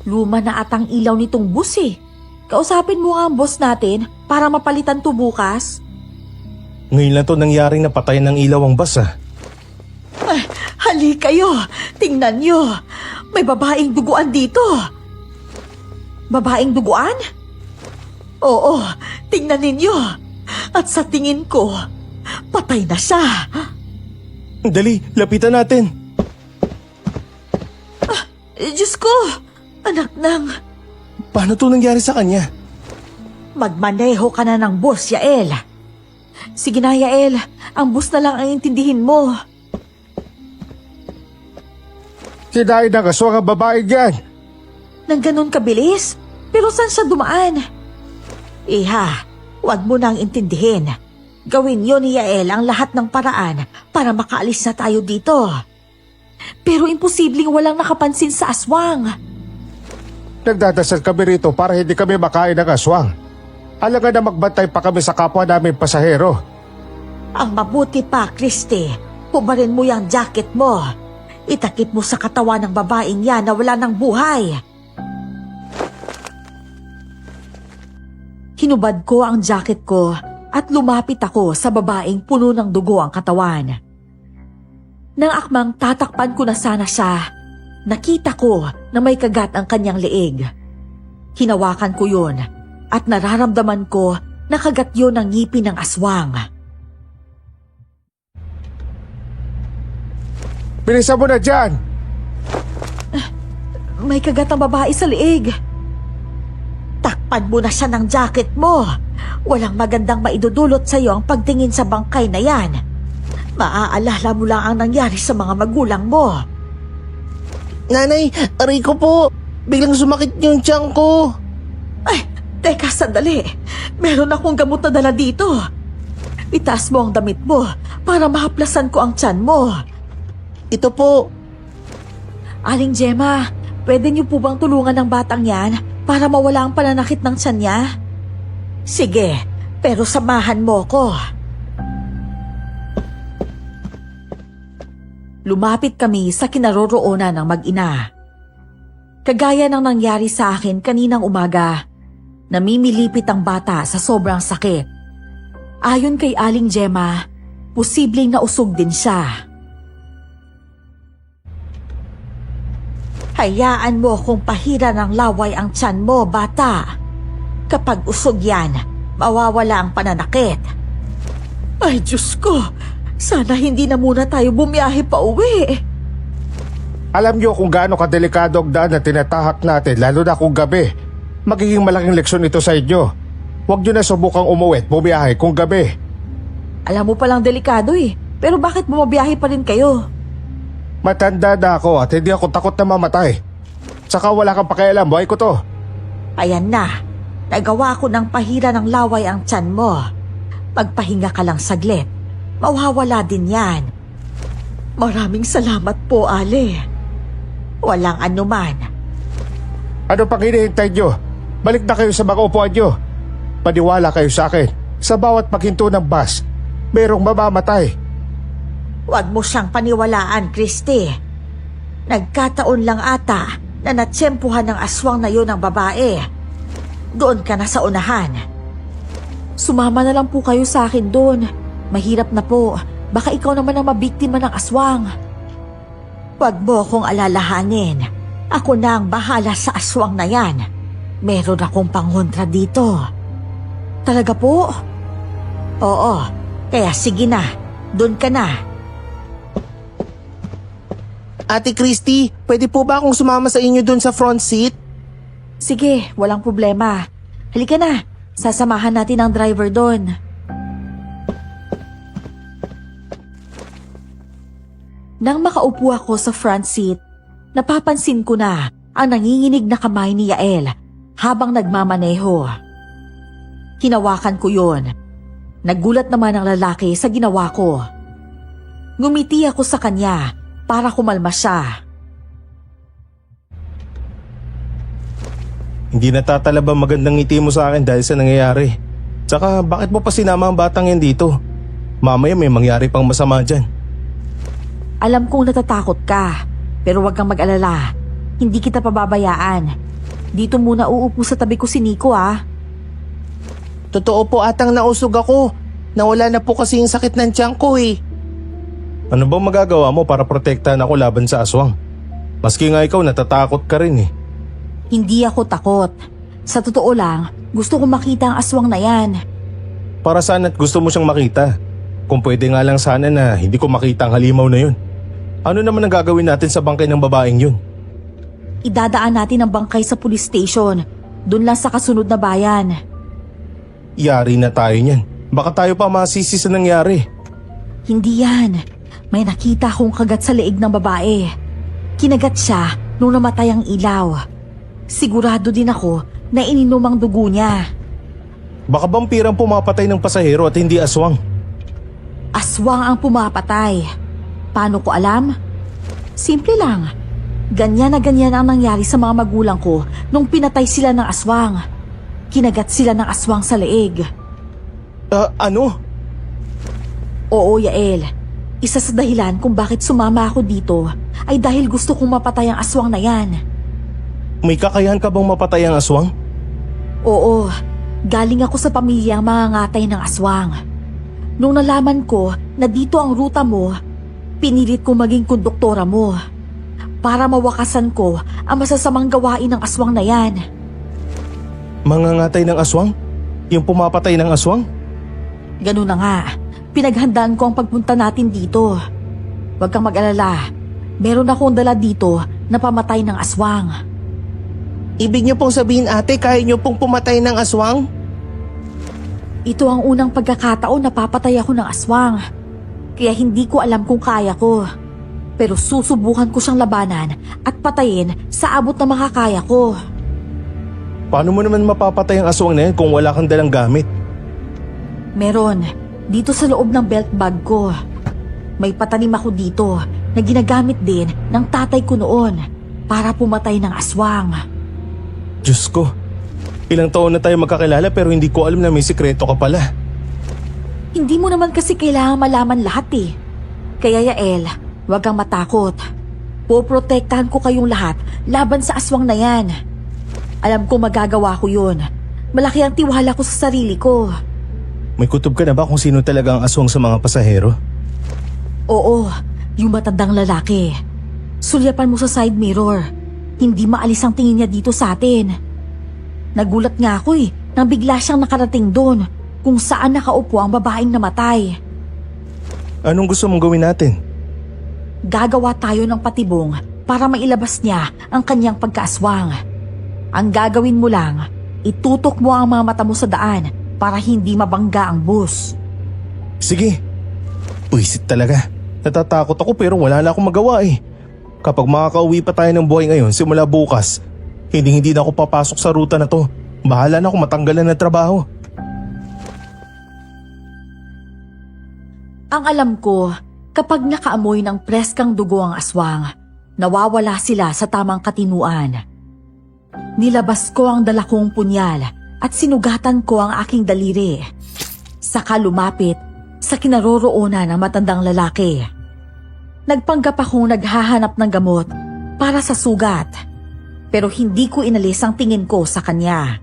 Luma na atang ilaw nitong bus eh. Kausapin mo nga ang boss natin para mapalitan to bukas. Ngayon lang to nangyaring napatay ng ilaw ang bus ah. Hali kayo, tingnan nyo. May babaeng duguan dito. Babaeng duguan? Oo, tingnan ninyo. At sa tingin ko, patay na siya. Dali, lapitan natin. Diyos ko, anak ng... Paano to nangyari sa kanya? Magmaneho ka na ng bus, Yael. Sige na, Yael. Ang bus na lang ang intindihin mo. Kinain ng aswang ang babaeng yan. Nang ganun kabilis? Pero saan siya dumaan? Iha, huwag mo nang intindihin. Gawin yun ni Yael ang lahat ng paraan para makaalis na tayo dito. Pero imposibleng walang nakapansin sa aswang. Nagdadasal kami rito para hindi kami makain ng aswang. Alangan na magbantay pa kami sa kapwa namin pasahero. Ang mabuti pa, Christy, hubarin mo yung jacket mo. Itakip mo sa katawan ng babaeng yan na wala ng buhay. Hinubad ko ang jacket ko at lumapit ako sa babaeng puno ng dugo ang katawan. Nang akmang tatakpan ko na sana siya, nakita ko na may kagat ang kanyang leeg. Hinawakan ko yun at nararamdaman ko na kagat yun ang ngipin ng aswang. Bilisan mo na dyan! May kagat ang babae sa leeg. Takpan mo na siya ng jacket mo. Walang magandang maidudulot sa iyo ang pagtingin sa bangkay na yan. Maaalala mo lang ang nangyari sa mga magulang mo. Nanay, aray ko po. Biglang sumakit yung tiyan ko. Ay, teka sandali. Meron akong gamot na dala dito. Itaas mo ang damit mo para mahaplasan ko ang tiyan mo. Ito po. Aling Gemma, pwede niyo po bang tulungan ng batang yan para mawala ang pananakit ng tiyan niya? Sige, pero samahan mo ko. Lumapit kami sa kinaroroonan ng mag-ina. Kagaya ng nangyari sa akin kaninang umaga, namimilipit ang bata sa sobrang sakit. Ayon kay Aling Gemma, posibleng nausog din siya. Hayaan mo kung pahira ng laway ang tiyan mo, bata. Kapag usog yan, mawawala ang pananakit. Ay, Diyos ko! Sana hindi na muna tayo bumiyahe pa uwi. Alam niyo kung gaano kadelikado ang daan na tinatahak natin, lalo na kung gabi. Magiging malaking leksyon ito sa inyo. Huwag niyo na subukang umuwi at bumiyahe kung gabi. Alam mo palang delikado eh. Pero bakit bumabiyahe pa rin kayo? Matanda na ako at hindi ako takot na mamatay. Saka wala kang pakialam, buhay ko to. Ayan na. Nagawa ko ng pahira ng laway ang tiyan mo. Magpahinga ka lang saglit. Mawawala din yan. Maraming salamat po, Ale. Walang anuman. Ano pang hinihintay niyo? Balik na kayo sa mga upuan niyo. Paniwala kayo sa akin. Sa bawat paghinto ng bus, merong mamamatay. Huwag mo siyang paniwalaan, Christy. Nagkataon lang ata na natsyempuhan ng aswang na yun ng babae. Doon ka na sa unahan. Sumama na lang po kayo sa akin doon. Mahirap na po. Baka ikaw naman ang mabiktima ng aswang. Huwag mo akong alalahanin. Ako na ang bahala sa aswang na yan. Meron akong pangontra dito. Talaga po? Oo. Kaya sige na. Doon ka na. Ate Christy, pwede po ba akong sumama sa inyo dun sa front seat? Sige, walang problema. Halika na. Sasamahan natin ang driver doon. Nang makaupo ako sa front seat, napapansin ko na ang nanginginig na kamay ni Yael habang nagmamaneho. Hinawakan ko yun. Nagulat naman ang lalaki sa ginawa ko. Ngumiti ako sa kanya para kumalma siya. Hindi natatalab ang magandang ngiti mo sa akin dahil sa nangyayari. Tsaka bakit mo pa sinama ang batang yan dito? Mamaya may mangyari pang masama dyan. Alam kong natatakot ka, pero huwag kang mag-alala. Hindi kita pababayaan. Dito muna uupo sa tabi ko si Nico, ah. Totoo po atang nausog ako. Nawala na po kasi yung sakit ng tiyan ko eh. Ano bang magagawa mo para protektahan ako laban sa aswang? Maski nga ikaw natatakot ka rin eh. Hindi ako takot. Sa totoo lang, gusto kong makita ang aswang na yan. Para saan at gusto mo siyang makita? Kung pwede nga lang sana na hindi ko makita ang halimaw na yun. Ano naman ang gagawin natin sa bangkay ng babaeng yun? Idadaan natin ang bangkay sa police station. Doon lang sa kasunod na bayan. Yari na tayo niyan. Baka tayo pa masisi sa nangyari. Hindi yan. May nakita akong kagat sa leeg ng babae. Kinagat siya nung namatay ang ilaw. Sigurado din ako na ininom ang dugo niya. Baka vampirang pumapatay ng pasahero at hindi aswang. Aswang ang pumapatay. Paano ko alam? Simple lang. Ganyan na ganyan ang nangyari sa mga magulang ko nung pinatay sila ng aswang. Kinagat sila ng aswang sa leeg. Ano? Oo, Yael. Isa sa dahilan kung bakit sumama ako dito ay dahil gusto kong mapatay ang aswang na yan. May kakayahan ka bang mapatay ang aswang? Oo, galing ako sa pamilyang mangangatay ng aswang. Nung nalaman ko na dito ang ruta mo, pinilit ko maging konduktora mo para mawakasan ko ang masasamang gawain ng aswang na yan. Mangangatay ng aswang? Yung pumapatay ng aswang? Ganun na nga, pinaghandaan ko ang pagpunta natin dito. Huwag kang mag-alala, meron akong dala dito na pamatay ng aswang. Ibig niyo pong sabihin ate, kaya niyo pong pumatay ng aswang? Ito ang unang pagkakataon na papatay ako ng aswang. Kaya hindi ko alam kung kaya ko. Pero susubukan ko siyang labanan at patayin sa abot na makakaya ko. Paano mo naman mapapatay ang aswang na yan kung wala kang dalang gamit? Meron, dito sa loob ng belt bag ko. May patanim ako dito na ginagamit din ng tatay ko noon para pumatay ng aswang. Diyos ko, ilang taon na tayo magkakilala pero hindi ko alam na may sikreto ka pala. Hindi mo naman kasi kailangan malaman lahat eh. Kaya Yael, huwag kang matakot. Poprotektahan ko kayong lahat laban sa aswang na yan. Alam ko magagawa ko yun. Malaki ang tiwala ko sa sarili ko. may kutob ka na ba kung sino talaga ang aswang sa mga pasahero? Oo, yung matandang lalaki. Sulyapan mo sa side mirror. Hindi maalis ang tingin niya dito sa atin. Nagulat nga ako nang bigla siyang nakarating doon kung saan nakaupo ang babaeng namatay. Anong gusto mong gawin natin? Gagawa tayo ng patibong para mailabas niya ang kanyang pagkaaswang. Ang gagawin mo lang, itutok mo ang mga mata mo sa daan para hindi mabangga ang bus. Sige. Puisit talaga. Natatakot ako pero wala na akong magawa eh. Kapag makakauwi pa tayo ng buhay ngayon simula bukas, hindi na ako papasok sa ruta na to. Bahala na ako matanggalan ng trabaho. Ang alam ko, kapag nakaamoy ng preskang dugo ang aswang, nawawala sila sa tamang katinuan. Nilabas ko ang dala kong punyal at sinugatan ko ang aking daliri. Saka lumapit sa kinaroroonan ng matandang lalaki. Nagpanggap akong naghahanap ng gamot para sa sugat, pero hindi ko inalis ang tingin ko sa kanya.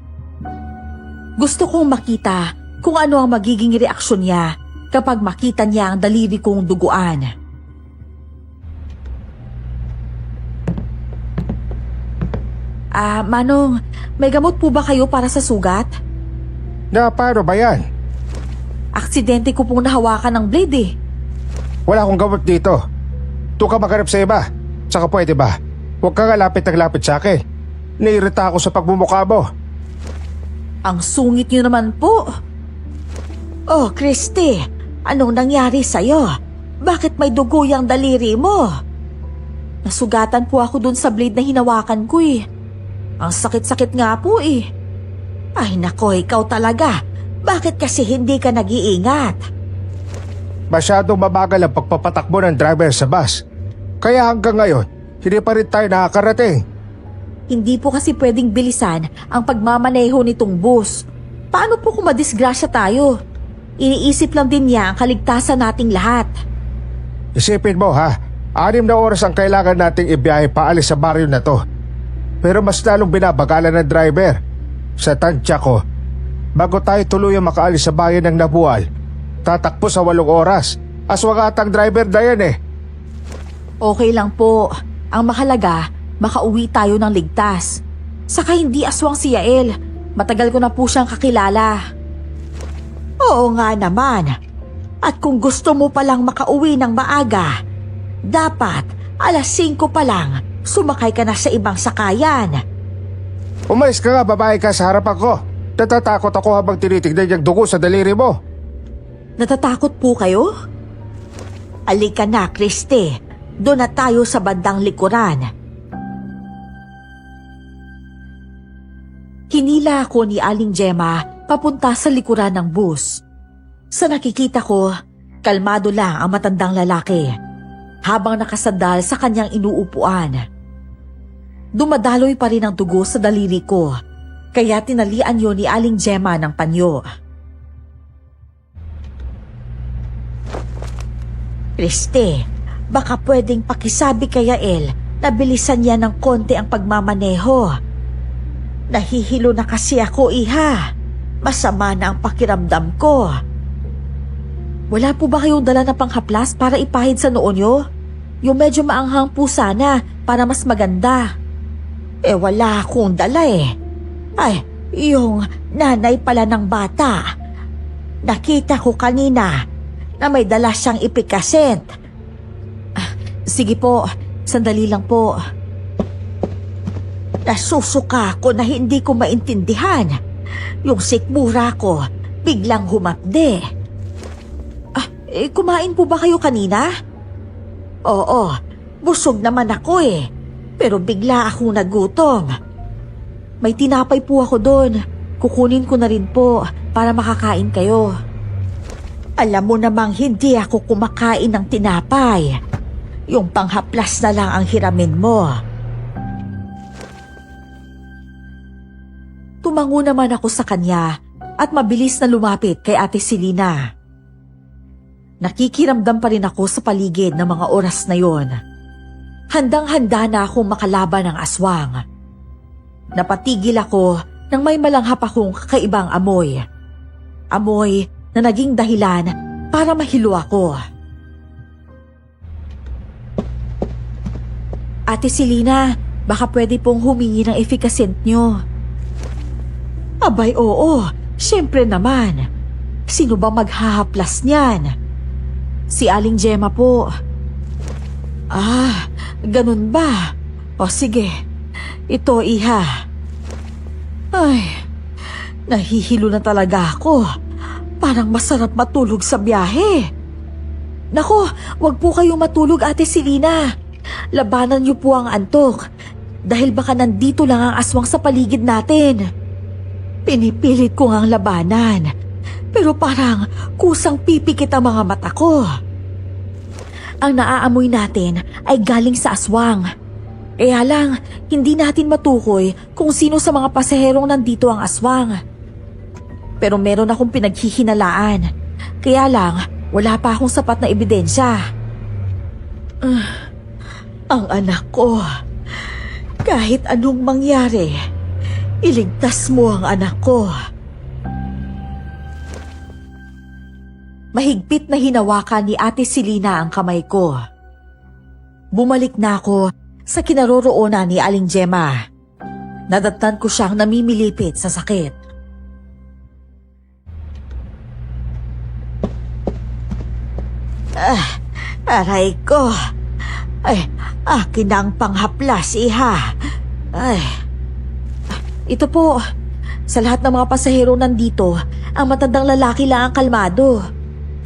Gusto kong makita kung ano ang magiging reaksyon niya kapag makita niya ang daliri kong duguan. Manong, may gamot po ba kayo para sa sugat? Na paano ba yan? Aksidente ko pong nahawakan ng blade eh. Wala akong gamot dito. Doon ka maghanap sa iba. Saka pwede ba? Huwag ka nga lapit sa akin. Naiirita ako sa pagmumukha mo. Ang sungit niyo naman po. Oh, Christy, anong nangyari sa'yo? Bakit may dugo yung daliri mo? Nasugatan po ako dun sa blade na hinawakan ko eh. Ang sakit-sakit nga po eh. Ay nako, ikaw talaga. Bakit kasi hindi ka nag-iingat? Masyadong mabagal ang pagpapatakbo ng driver sa bus. Kaya hanggang ngayon, hindi pa rin tayo nakakarating. Hindi po kasi pwedeng bilisan ang pagmamaneho nitong bus. Paano po kung madisgrasya tayo? Iniisip lang din niya ang kaligtasan nating lahat. Isipin mo ha, 6 na oras ang kailangan nating ibiyahe paalis sa baryo na to. Pero mas lalong binabagalan ng driver. Sa tansya ko, bago tayo tuluyang makaalis sa bayan ng Nabual, tatakbo sa 8 oras. Aswang atang driver na yan eh. Okay lang po. Ang mahalaga, makauwi tayo ng ligtas. Saka hindi aswang si Yael. Matagal ko na po siyang kakilala. Oo nga naman. At kung gusto mo palang makauwi ng maaga, dapat 5:00 pa lang sumakay ka na sa ibang sakayan. Umalis ka nga, babae ka sa harapan ko. Natatakot ako habang tinitignan yung dugo sa daliri mo. Natatakot po kayo? Alika na, Christy. Doon na tayo sa bandang likuran. Hinila ako ni Aling Gemma papunta sa likuran ng bus. Sa nakikita ko, kalmado lang ang matandang lalaki habang nakasandal sa kanyang inuupuan. Dumadaloy pa rin ang dugo sa daliri ko, kaya tinalian yun ni Aling Gemma ng panyo. Christy, baka pwedeng pakisabi kay Yael na bilisan niya ng konti ang pagmamaneho. Nahihilo na kasi ako, iha. Masama na ang pakiramdam ko. Wala po ba kayong dala na panghaplas para ipahid sa noo nyo? Yung medyo maanghang po sana para mas maganda. Wala akong dala eh. Ay, yung nanay pala ng bata. Nakita ko kanina na may dala siyang ipikasent. Sige po, sandali lang po. Nasusuka ko na hindi ko maintindihan. Yung sikmura ko biglang humapde. Kumain po ba kayo kanina? Oo, busog naman ako eh. Pero bigla akong nagutom. May tinapay po ako doon. Kukunin ko na rin po para makakain kayo. Alam mo namang hindi ako kumakain ng tinapay. Yung panghaplas na lang ang hiramin mo. Tumango naman ako sa kanya at mabilis na lumapit kay Ate Selena. Nakikiramdam pa rin ako sa paligid ng mga oras na yon. Handang-handa na akong makalaban ng aswang. Napatigil ako nang may malanghap akong kakaibang amoy. Amoy na naging dahilan para mahilo ako. Ate Selena, baka pwede pong humingi ng efficacent nyo. Abay oo, syempre naman. Sino ba maghahaplas niyan? Si Aling Gemma po. Ah, ganun ba? O sige, ito iha. Ay, nahihilo na talaga ako. Parang masarap matulog sa biyahe. Nako, wag po kayong matulog, Ate Selena. Labanan niyo po ang antok. Dahil baka nandito lang ang aswang sa paligid natin. Pinipilit ko ngang labanan. Pero parang kusang pipikit ang mga mata ko. Ang naaamoy natin ay galing sa aswang. Kaya lang, hindi natin matukoy kung sino sa mga pasaherong nandito ang aswang. Pero meron akong pinaghihinalaan. Kaya lang, wala pa akong sapat na ebidensya. Ang anak ko. Kahit anong mangyari, iligtas mo ang anak ko. Mahigpit na hinawakan ni Ate Selena ang kamay ko. Bumalik na ako sa kinaroroonan ni Aling Gemma. Nadatnan ko siyang namimilipit sa sakit. Aray ko. Ay, akin ang panghaplas, iha. Ay. Ito po, sa lahat ng mga pasahero nandito, ang matandang lalaki lang ang kalmado.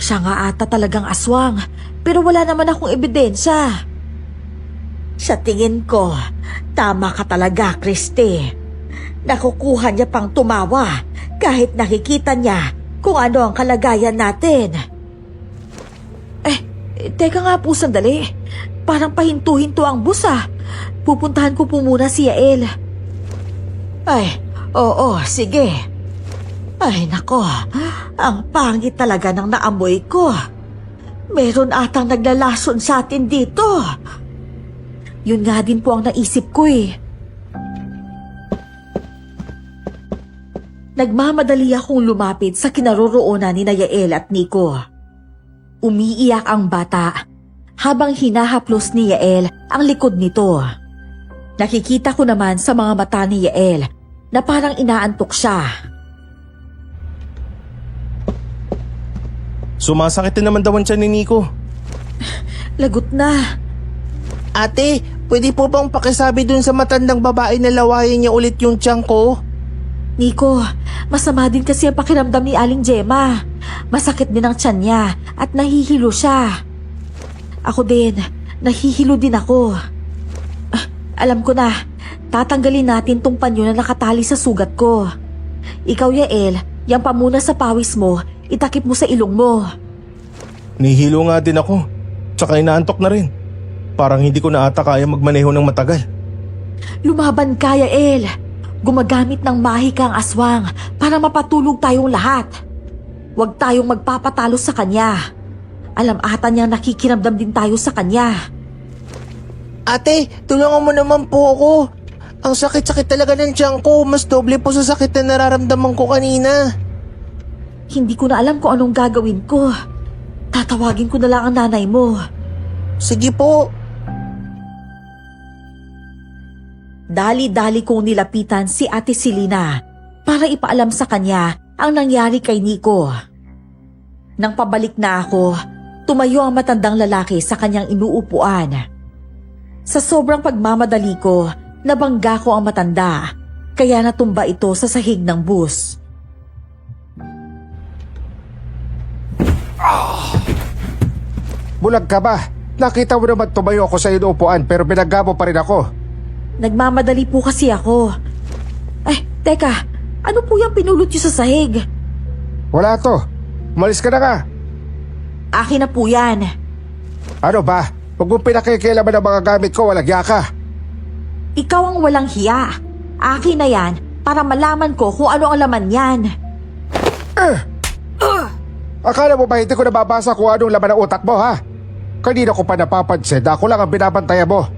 Siya nga ata talagang aswang, pero wala naman akong ebidensya. Sa tingin ko, tama ka talaga, Christy. Nakukuha niya pang tumawa kahit nakikita niya kung ano ang kalagayan natin. Teka nga po sandali. Parang pahinto-hinto ang bus ah. Pupuntahan ko po muna si Yael. Ay, oo, sige. Ay, nako. Ang pangit talaga ng naamoy ko. Meron atang naglalason sa atin dito. Yun nga din po ang naisip ko eh. Nagmamadali akong lumapit sa kinaroroonan ni Yael at Nico. Umiiyak ang bata habang hinahaplos ni Yael ang likod nito. Nakikita ko naman sa mga mata ni Yael na parang inaantok siya. Sumasakit din naman daw ang tiyan ni Nico. Lagot na. Ate, pwede po bang pakisabi dun sa matandang babae na lawayin niya ulit yung tiyan ko? Nico, masama din kasi ang pakiramdam ni Aling Gemma. Masakit din ang tiyan niya at nahihilo siya. Ako din, nahihilo din ako. Alam ko na, tatanggalin natin tong panyo na nakatali sa sugat ko. Ikaw, Yael, yung pamuna sa pawis mo, itakip mo sa ilong mo. Nihilo nga din ako. Tsaka inaantok na rin. Parang hindi ko na ata kaya magmaneho ng matagal. Lumaban ka, Yael. Gumagamit ng mahika ang aswang para mapatulog tayong lahat. Huwag tayong magpapatalo sa kanya. Alam ata niyang nakikiramdam din tayo sa kanya. Ate, tulungan mo naman po ako. Ang sakit-sakit talaga ng tiyan ko. Mas doble po sa sakit na nararamdaman ko kanina. Hindi ko na alam kung anong gagawin ko. Tatawagin ko na lang ang nanay mo. Sige po. Dali-dali kong nilapitan si Ate Selena para ipaalam sa kanya ang nangyari kay Nico. Nang pabalik na ako, tumayo ang matandang lalaki sa kanyang inuupuan. Sa sobrang pagmamadali ko, nabangga ko ang matanda, kaya natumba ito sa sahig ng bus. Bulag ka ba? Nakita mo naman tumayo ako sa inuupuan pero binagga mo pa rin ako. Nagmamadali po kasi ako. Ay, teka, ano po yung pinulot niyo sa sahig? Wala to. Umalis ka na nga. Akin na po yan. Ano ba? Huwag mong pinakikialaman ang mga gamit ko, walang yaka. Ikaw ang walang hiya. Akin na yan para malaman ko kung ano ang laman yan. Akala mo ba hindi ko nababasa kung anong laman ng utak mo, ha? Kanina ko pa napapansin na ako lang ang binabantayan mo.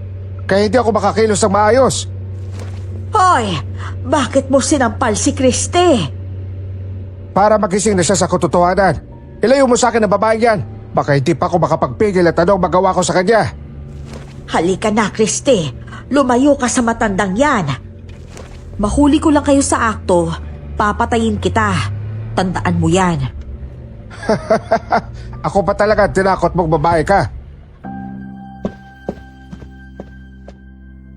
Kaya hindi ako makakilos ng maayos. Hoy! Bakit mo sinampal si Christy? para magising na siya sa katotohanan. Ilayo mo sa akin ang babaeng yan. Baka hindi pa ako makapagpigil at anong magawa ko sa kanya. Halika na, Christy. Lumayo ka sa matandang yan. Mahuli ko lang kayo sa akto, papatayin kita. Tandaan mo yan. Ako pa talaga tinakot mong babae ka.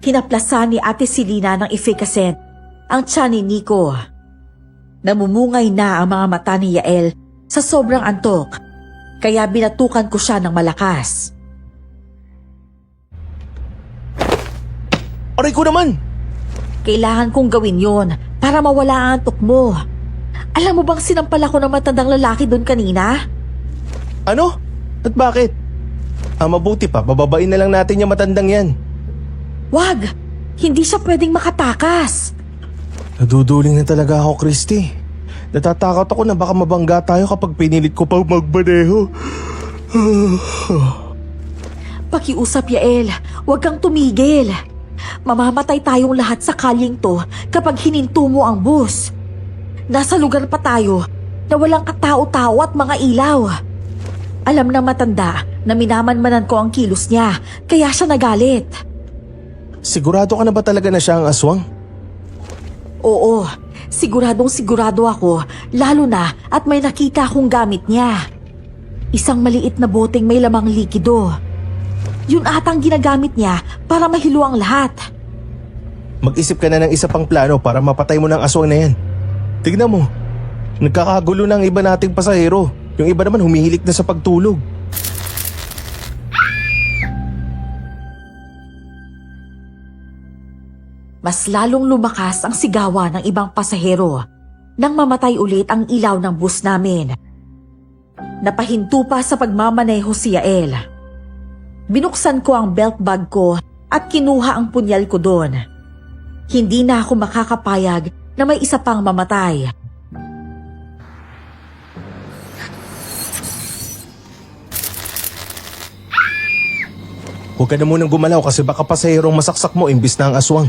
Hinaplasan ni Ate Selena ng efficacy ang tiyan ni Nico. Namumungay na ang mga mata ni Yael sa sobrang antok, kaya binatukan ko siya ng malakas. Aray ko naman! Kailangan kong gawin yon para mawala ang antok mo. Alam mo bang sinampal ako ng matandang lalaki doon kanina? Ano? At bakit? Mabuti pa, bababain na lang natin yung matandang yan. Wag! Hindi siya pwedeng makatakas. Naduduling na talaga ako, Christy. Natatakot ako na baka mabangga tayo kapag pinilit ko pang magmaneho. Pakiusap, Yael. Huwag kang tumigil. Mamamatay tayong lahat sa kalyeng to kapag hininto mo ang bus. Nasa lugar pa tayo na walang katao-tao at mga ilaw. Alam na matanda na minamanmanan ko ang kilos niya, kaya siya nagalit. Sigurado ka na ba talaga na siya ang aswang? Oo, siguradong sigurado ako, lalo na at may nakita akong gamit niya. Isang maliit na boteng may lamang likido. Yun atang ginagamit niya para mahilo ang lahat. Mag-isip ka na ng isa pang plano para mapatay mo ng aswang na yan. Tignan mo, nagkakagulo na ang iba nating pasahero. Yung iba naman humihilik na sa pagtulog. Mas lalong lumakas ang sigawan ng ibang pasahero nang mamatay ulit ang ilaw ng bus namin. Napahinto pa sa pagmamaneho si Yael. Binuksan ko ang belt bag ko at kinuha ang punyal ko doon. Hindi na ako makakapayag na may isa pang mamatay. Huwag ka na munang gumalaw kasi baka pasahero ang masaksak mo imbis na ang aswang.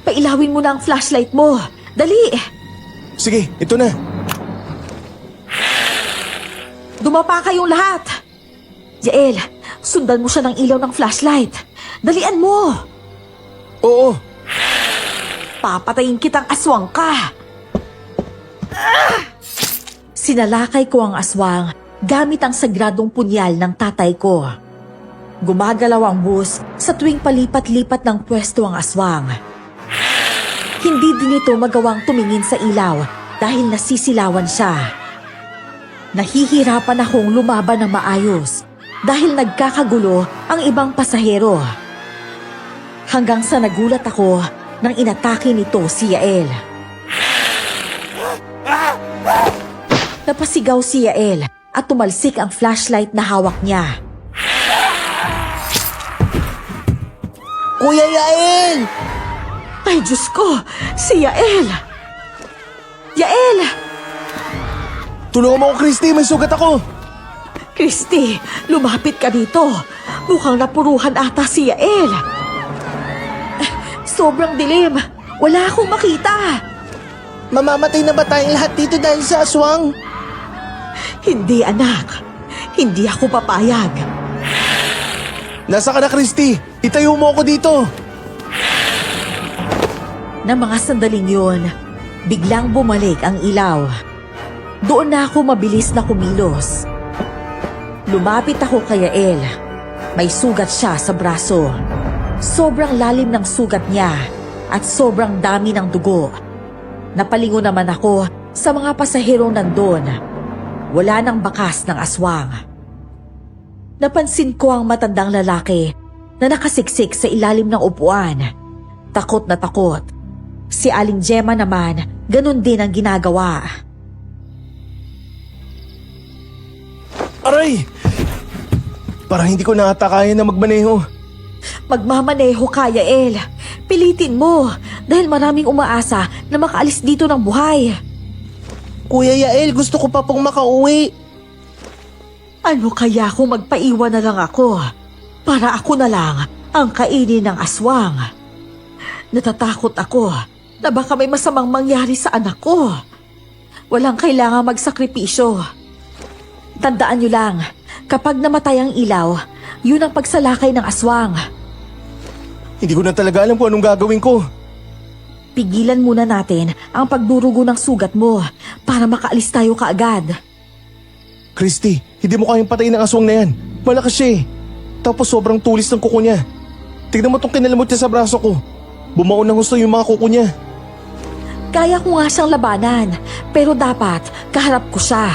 Pailawin mo na ang flashlight mo. Dali! Sige, ito na. Dumapa kayong lahat! Yael, sundan mo siya ng ilaw ng flashlight. Dalian mo! Oo. Papatayin kitang aswang ka! Sinalakay ko ang aswang gamit ang sagradong punyal ng tatay ko. Gumagalaw ang bus sa tuwing palipat-lipat ng pwesto ang aswang. Hindi din ito magawang tumingin sa ilaw dahil nasisilawan siya. Nahihirapan akong lumaban ng maayos dahil nagkakagulo ang ibang pasahero. Hanggang sa nagulat ako nang inatake nito si Yael. Napasigaw si Yael at tumalsik ang flashlight na hawak niya. Kuya Yael! Ay, Diyos ko! Si Yael! Yael! Tulungan mo ako, Christy. May sugat ako. Christy, lumapit ka dito. Mukhang napuruhan ata si Yael. Sobrang dilim. Wala akong makita. Mamamatay na ba tayong lahat dito dahil sa aswang? Hindi, anak. Hindi ako papayag. Nasa ka na, Christy? Itayo mo ako dito. Na mga sandaling yun, biglang bumalik ang ilaw. Doon na ako mabilis na kumilos. Lumapit ako kay Yael. May sugat siya sa braso. Sobrang lalim ng sugat niya at sobrang dami ng dugo. Napalingon naman ako sa mga pasaherong nandun. Wala nang bakas ng aswang. Napansin ko ang matandang lalaki na nakasiksik sa ilalim ng upuan. Takot na takot. Si Aling Gemma naman, ganun din ang ginagawa. Aray! Parang hindi ko na ata kaya na magmaneho. Magmamaneho ka, Yael. Pilitin mo dahil maraming umaasa na makaalis dito ng buhay. Kuya Yael, gusto ko pa pong makauwi. Ano kaya kung magpaiwan na lang ako para ako na lang ang kainin ng aswang? Natatakot ako na baka may masamang mangyari sa anak ko. Walang kailangang magsakripisyo. Tandaan nyo lang, kapag namatay ang ilaw, yun ang pagsalakay ng aswang. Hindi ko na talaga alam kung anong gagawin ko. Pigilan muna natin ang pagdurugo ng sugat mo para makaalis tayo kaagad. Christy, hindi mo kayang patayin ng aswang na yan. Malakas siya eh. Tapos sobrang tulis ng kuko niya. Tignan mo tong kinalamot niya sa braso ko. Bumaon ng gusto yung mga kuko niya. Kaya ko nga siyang labanan, pero dapat kaharap ko siya.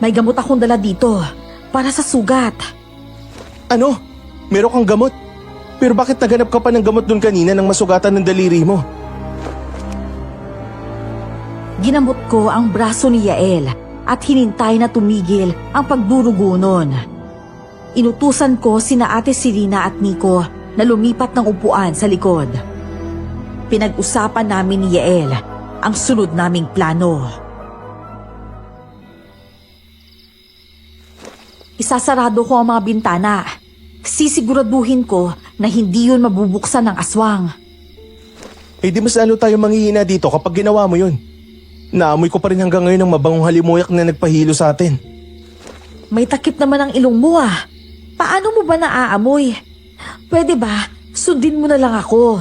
May gamot akong dala dito para sa sugat. Ano? Meron kang gamot? Pero bakit naghanap ka pa ng gamot dun kanina nang masugatan ng daliri mo? Ginamot ko ang braso ni Yael at hinintay na tumigil ang pagdurugo nun. Inutusan ko sina Ate Selena at Nico na lumipat ng upuan sa likod. Pinag-usapan namin ni Yael ang sunod naming plano. Isasarado ko ang mga bintana. Sisiguraduhin ko na hindi yun mabubuksan ng aswang. Eh di mas lalo tayo manghihina dito kapag ginawa mo yun. Naamoy ko pa rin hanggang ngayon ang mabangong halimuyak na nagpahilo sa atin. May takip naman ang ilong mo ah. Paano mo ba naaamoy? Pwede ba, sundin mo na lang ako.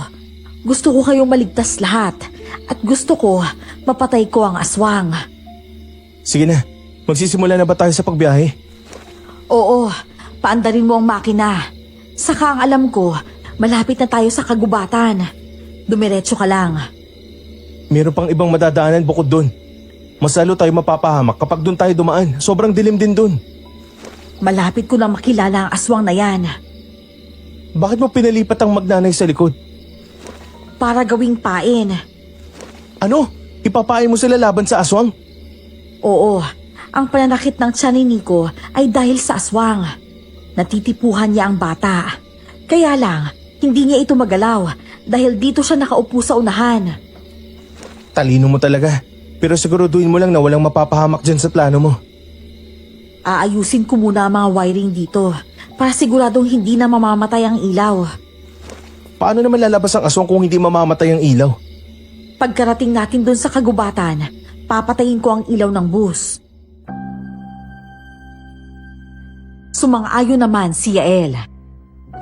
Gusto ko kayong maligtas lahat at gusto ko mapatay ko ang aswang. Sige na, magsisimula na ba tayo sa pagbiyahe? Oo, paandarin mo ang makina. Saka ang alam ko, malapit na tayo sa kagubatan. Dumiretso ka lang. Meron pang ibang madadaanan bukod dun. Mas lalo tayo mapapahamak kapag dun tayo dumaan. Sobrang dilim din dun. Malapit ko na makilala ang aswang na yan. Bakit mo pinalipat ang magnanay sa likod? Para gawing pain. Ano? Ipapain mo sila laban sa aswang? Oo, ang pananakit ng tiyan ni Nico ay dahil sa aswang. Natitipuhan niya ang bata. Kaya lang, hindi niya ito magalaw dahil dito siya nakaupo sa unahan. Talino mo talaga. Pero siguraduhin mo lang na walang mapapahamak dyan sa plano mo. Aayusin ko muna ang mga wiring dito para siguradong hindi na mamamatay ang ilaw. Paano naman lalabas ang aswang kung hindi mamamatay ang ilaw? Pagkarating natin doon sa kagubatan, papatayin ko ang ilaw ng bus. Sumang-ayon naman si Yael.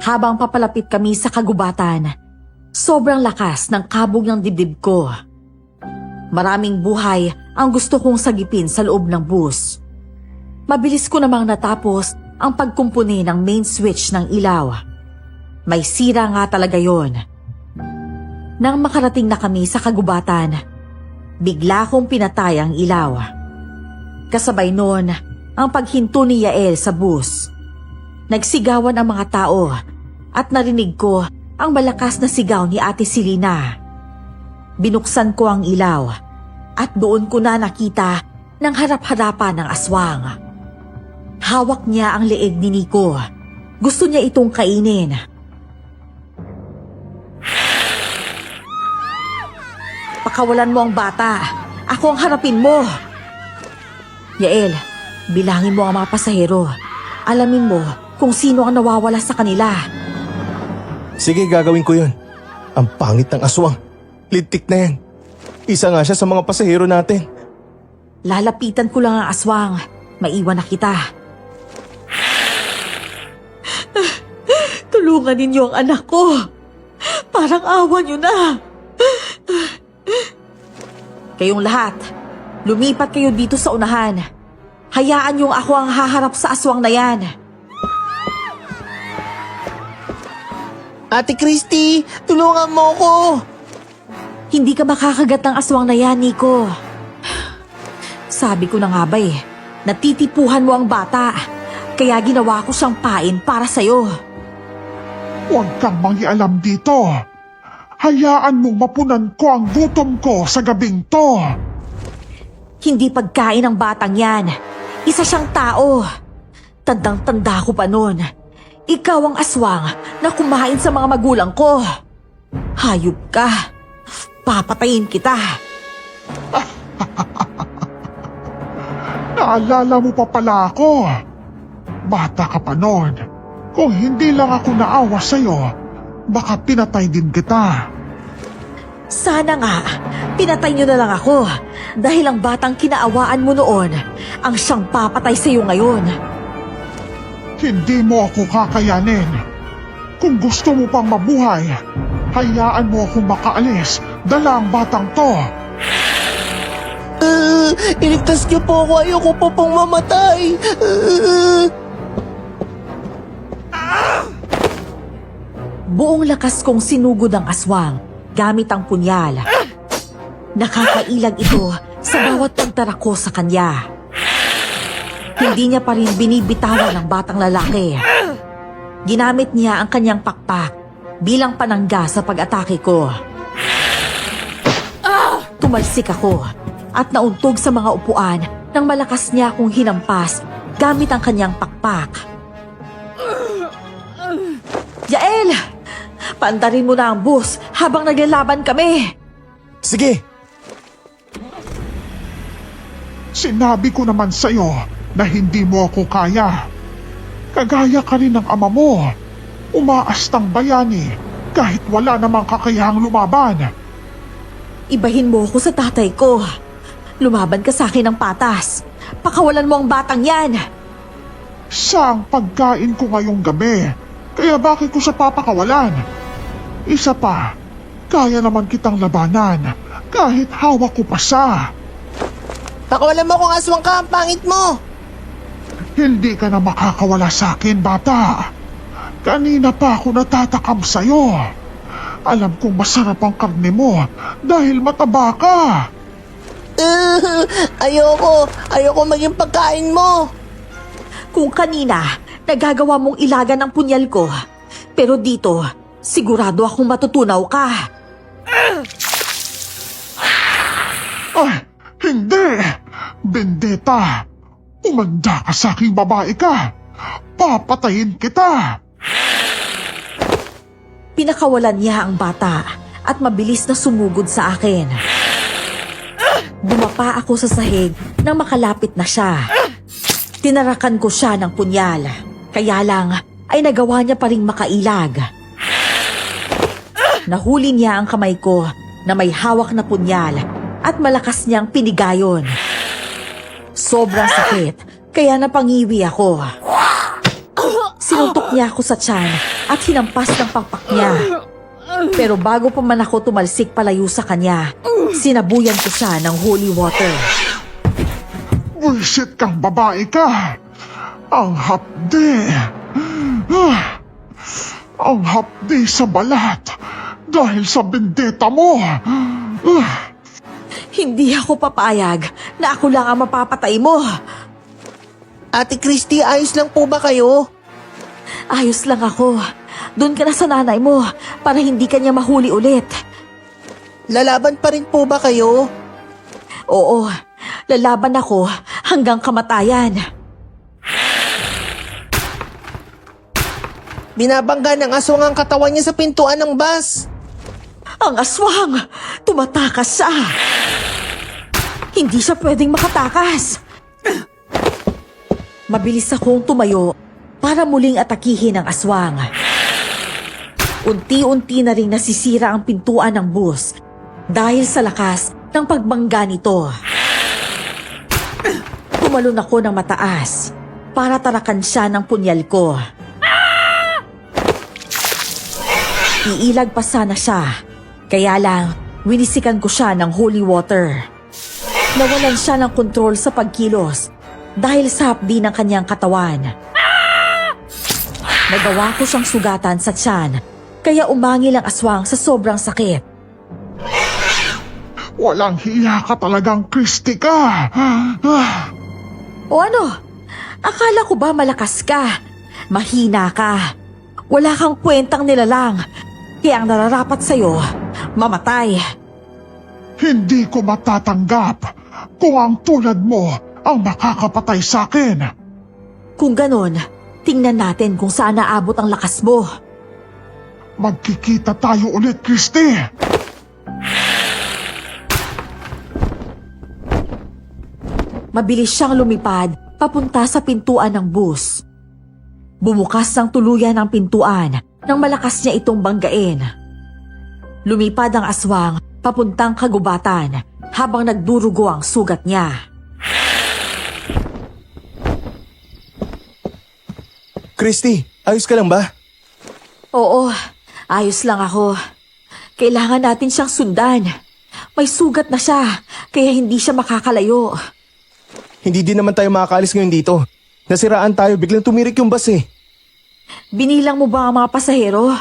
Habang papalapit kami sa kagubatan, sobrang lakas ng kabog ng dibdib ko. Maraming buhay ang gusto kong sagipin sa loob ng bus. Mabilis ko namang natapos ang pagkumpuni ng main switch ng ilaw. May sira nga talaga yon. Nang makarating na kami sa kagubatan, bigla kong pinatay ang ilaw. Kasabay noon ang paghinto ni Yael sa bus. Nagsigawan ang mga tao at narinig ko ang malakas na sigaw ni Ate Selena. Binuksan ko ang ilaw at doon ko na nakita ng harap-harapan ng aswang. Hawak niya ang leeg ni Nico. Gusto niya itong kainin. Pakawalan mo ang bata. Ako ang harapin mo. Yael, bilangin mo ang mga pasahero. Alamin mo kung sino ang nawawala sa kanila. Sige, gagawin ko yun. Ang pangit ng aswang. Lintik na yan. Isa nga siya sa mga pasahero natin. Lalapitan ko lang ang aswang. Maiwan na kita. Tulungan ninyo ang anak ko. Parang awa nyo na. Kayong lahat, lumipat kayo dito sa unahan. Hayaan niyong ako ang haharap sa aswang na yan. Ate Christy, tulungan mo ko! Hindi ka makakagat ng aswang na yan, Nico. Sabi ko na nga ba natitipuhan mo ang bata. Kaya ginawa ko siyang pain para sa'yo. Huwag kang mangialam dito. Hayaan mong mapunan ko ang gutom ko sa gabing to. Hindi pagkain ng batang yan. Isa siyang tao. Tandang-tanda ko pa noon. Ikaw ang aswang na kumain sa mga magulang ko. Hayop ka. Papatayin kita. Naalala mo pa pala ako. Bata ka pa noon. Kung hindi lang ako naawa sa'yo, baka pinatay din kita. Sana nga, Pinatay niyo na lang ako dahil ang batang kinaawaan mo noon ang siyang papatay sa iyo ngayon. Hindi mo ako kakayanin. Kung gusto mo pang mabuhay, hayaan mo akong makaalis. Dala ang batang to. Iligtas niyo po ako. Ayoko po pong mamatay. Buong lakas kong sinugod ang aswang gamit ang punyal. Nakakailag ito sa bawat pagtara ko sa kanya. Hindi niya pa rin binibitawan ang batang lalaki. Ginamit niya ang kanyang pakpak bilang panangga sa pag-atake ko. Tumalsik ako at nauntog sa mga upuan nang malakas niya akong hinampas gamit ang kanyang pakpak. Yael! Paandarin mo na ang bus habang naglalaban kami. Sige! Sinabi ko naman sa'yo na hindi mo ako kaya. Kagaya ka rin ng ama mo. Umaastang bayani kahit wala namang kakayahang lumaban. Ibahin mo ako sa tatay ko. Lumaban ka sa akin ng patas. Pakawalan mo ang batang yan. Siya ang pagkain ko ngayong gabi. Kaya bakit ko siya papakawalan? Isa pa, kaya naman kitang labanan kahit hawak ko pa siya. Pakawalan mo kung aswang ka. Ang pangit mo. Hindi ka na makakawala sa akin, bata. Kanina pa ako natatakam sa'yo. Alam kong masarap ang karne mo dahil mataba ka. Ayoko maging pagkain mo. Kung kanina, nagagawa mong ilagan ng punyal ko. Pero dito, sigurado akong matutunaw ka. Ay, hindi! Bendeta! Umanda ka sa aking babae ka! Papatayin kita! Pinakawalan niya ang bata at mabilis na sumugod sa akin. Bumapa ako sa sahig nang makalapit na siya. Tinarakan ko siya ng punyal. Kaya lang ay nagawa niya pa ring makailag. Nahuli niya ang kamay ko na may hawak na punyal at malakas niyang pinigayon. Sobrang sakit, kaya napangiwi ako. Sinuntok niya ako sa tiyan at hinampas ng pakpak niya. Pero bago pa man ako tumalsik palayo sa kanya, sinabuyan ko siya ng holy water. Buisit kang babae ka! Ang hapdi! Ang hapdi sa balat dahil sa bendeta mo! Hindi ako papayag na ako lang ang mapapatay mo. Ate Christy, ayos lang po ba kayo? Ayos lang ako. Doon ka na sa nanay mo para hindi ka niya mahuli ulit. Lalaban pa rin po ba kayo? Oo, lalaban ako hanggang kamatayan. Binabangga ng aswang ang katawan niya sa pintuan ng bus. Ang aswang! Tumatakas siya! Hindi siya pwedeng makatakas! Mabilis akong tumayo para muling atakihin ang aswang. Unti-unti na ring nasisira ang pintuan ng bus dahil sa lakas ng pagbangga nito. Tumalon ako ng mataas para tarakan siya ng punyal ko. Iilag pa sana siya, kaya lang winisikan ko siya ng holy water. Nawalan siya ng kontrol sa pagkilos dahil sa hapdi ng kanyang katawan. Nagawa ko siyang sugatan sa tiyan, kaya umangil ang aswang sa sobrang sakit. Walang hiya ka talagang, Christy ka! O ano? Akala ko ba malakas ka? Mahina ka. Wala kang kwentang nilalang. Kaya ang nararapat sa'yo, mamatay. Hindi ko matatanggap kung ang tulad mo ang makakapatay sa akin. Kung ganon, tingnan natin kung saan naabot ang lakas mo. Magkikita tayo ulit, Christy! Mabilis siyang lumipad papunta sa pintuan ng bus. Bumukas ng tuluyan ang pintuan nang malakas niya itong banggain. Lumipad ang aswang papuntang kagubatan habang nagdurugo ang sugat niya. Christy, ayos ka lang ba? Oo, ayos lang ako. Kailangan natin siyang sundan. May sugat na siya, kaya hindi siya makakalayo. Hindi din naman tayo makakaalis ngayon dito. Nasiraan tayo, biglang tumirik yung bus eh. Binilang mo ba ang mga pasahero?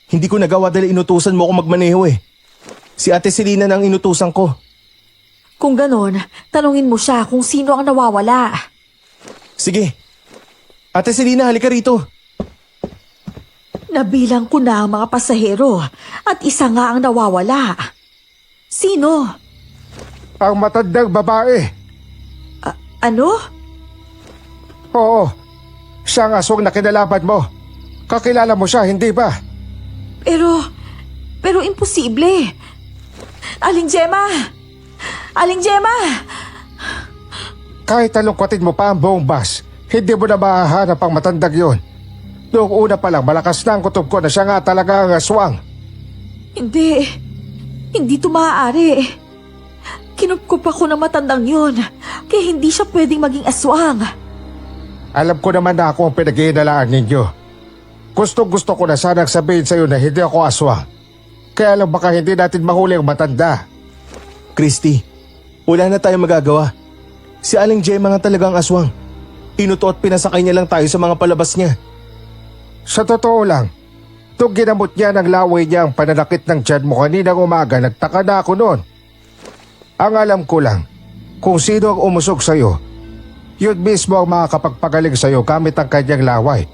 Hindi ko nagawa dahil inutusan mo ako magmaneho eh. Si Ate Selena nang inutusan ko. Kung ganon, tanungin mo siya kung sino ang nawawala. Sige. Ate Selena, halika rito. Nabilang ko na ang mga pasahero at isa nga ang nawawala. Sino? Ang matandang babae. Ano? Oo, siya ang aswang na kinalaban mo. Kakilala mo siya, hindi ba? Pero imposible. Aling Gemma! Aling Gemma! Kahit talungkotin mo pa ang buong bus, hindi mo na mahahanap ang matandang yun. Noong una pa lang, malakas na ang kutob ko na siya nga talaga ang aswang. Hindi ito maaari. Kinupkup ako ng matandang yun, kaya hindi siya pwedeng maging aswang. Alam ko naman na ako ang pinag-iinalaan ninyo. Gusto ko na sanang sabihin sa'yo na hindi ako aswang. Kaya lang baka hindi natin mahuli ang matanda. Christy, wala na tayong magagawa. Si Aling Gemma nga talagang aswang. Inuto at pinasakay niya lang tayo sa mga palabas niya. Sa totoo lang, nung ginamot niya ng laway niya ang pananakit ng tiyan mo kaninang umaga, nagtaka na ako noon. Ang alam ko lang, kung sino ang umusog sa'yo, yun mismo ang makakapagpagaling sa'yo gamit ang kanyang laway.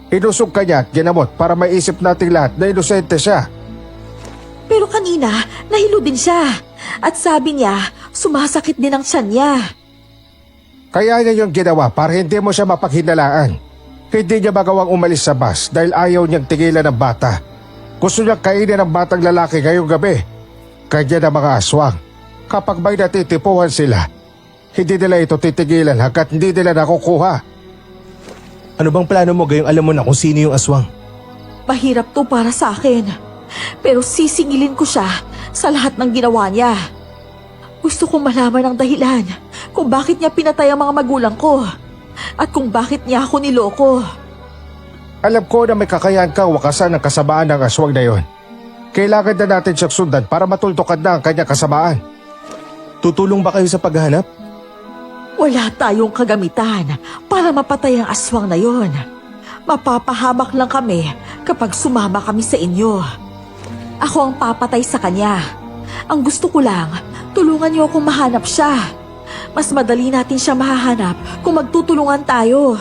Inusog ka niya at ginamot para maisip nating lahat na inosente siya. Pero kanina, nahilo din siya. At sabi niya, sumasakit din ang tiyan niya. Kaya niya yung ginawa para hindi mo siya mapaghinalaan. Hindi niya magawang umalis sa bus dahil ayaw niyang tigilan ng bata. Gusto niyang kainin ng batang lalaki ngayong gabi. Kanya na mga aswang. Kapag may natitipuhan sila, hindi nila ito titigilan hanggat hindi nila nakukuha. Ano bang plano mo gayong alam mo na kung sino yung aswang? Mahirap to para sa akin. Pero sisingilin ko siya sa lahat ng ginawa niya. Gusto kong malaman ang dahilan kung bakit niya pinatay ang mga magulang ko. At kung bakit niya ako niloko. Alam ko na may kakayahan kang wakasan ang kasamaan ng aswang na yon. Kailangan na natin siyang sundan para matultukan na ang kanyang kasamaan. Tutulong ba kayo sa paghahanap? Wala tayong kagamitan para mapatay ang aswang na yon. Mapapahamak lang kami kapag sumama kami sa inyo. Ako ang papatay sa kanya. Ang gusto ko lang, tulungan niyo akong mahanap siya. Mas madali natin siya mahahanap kung magtutulungan tayo.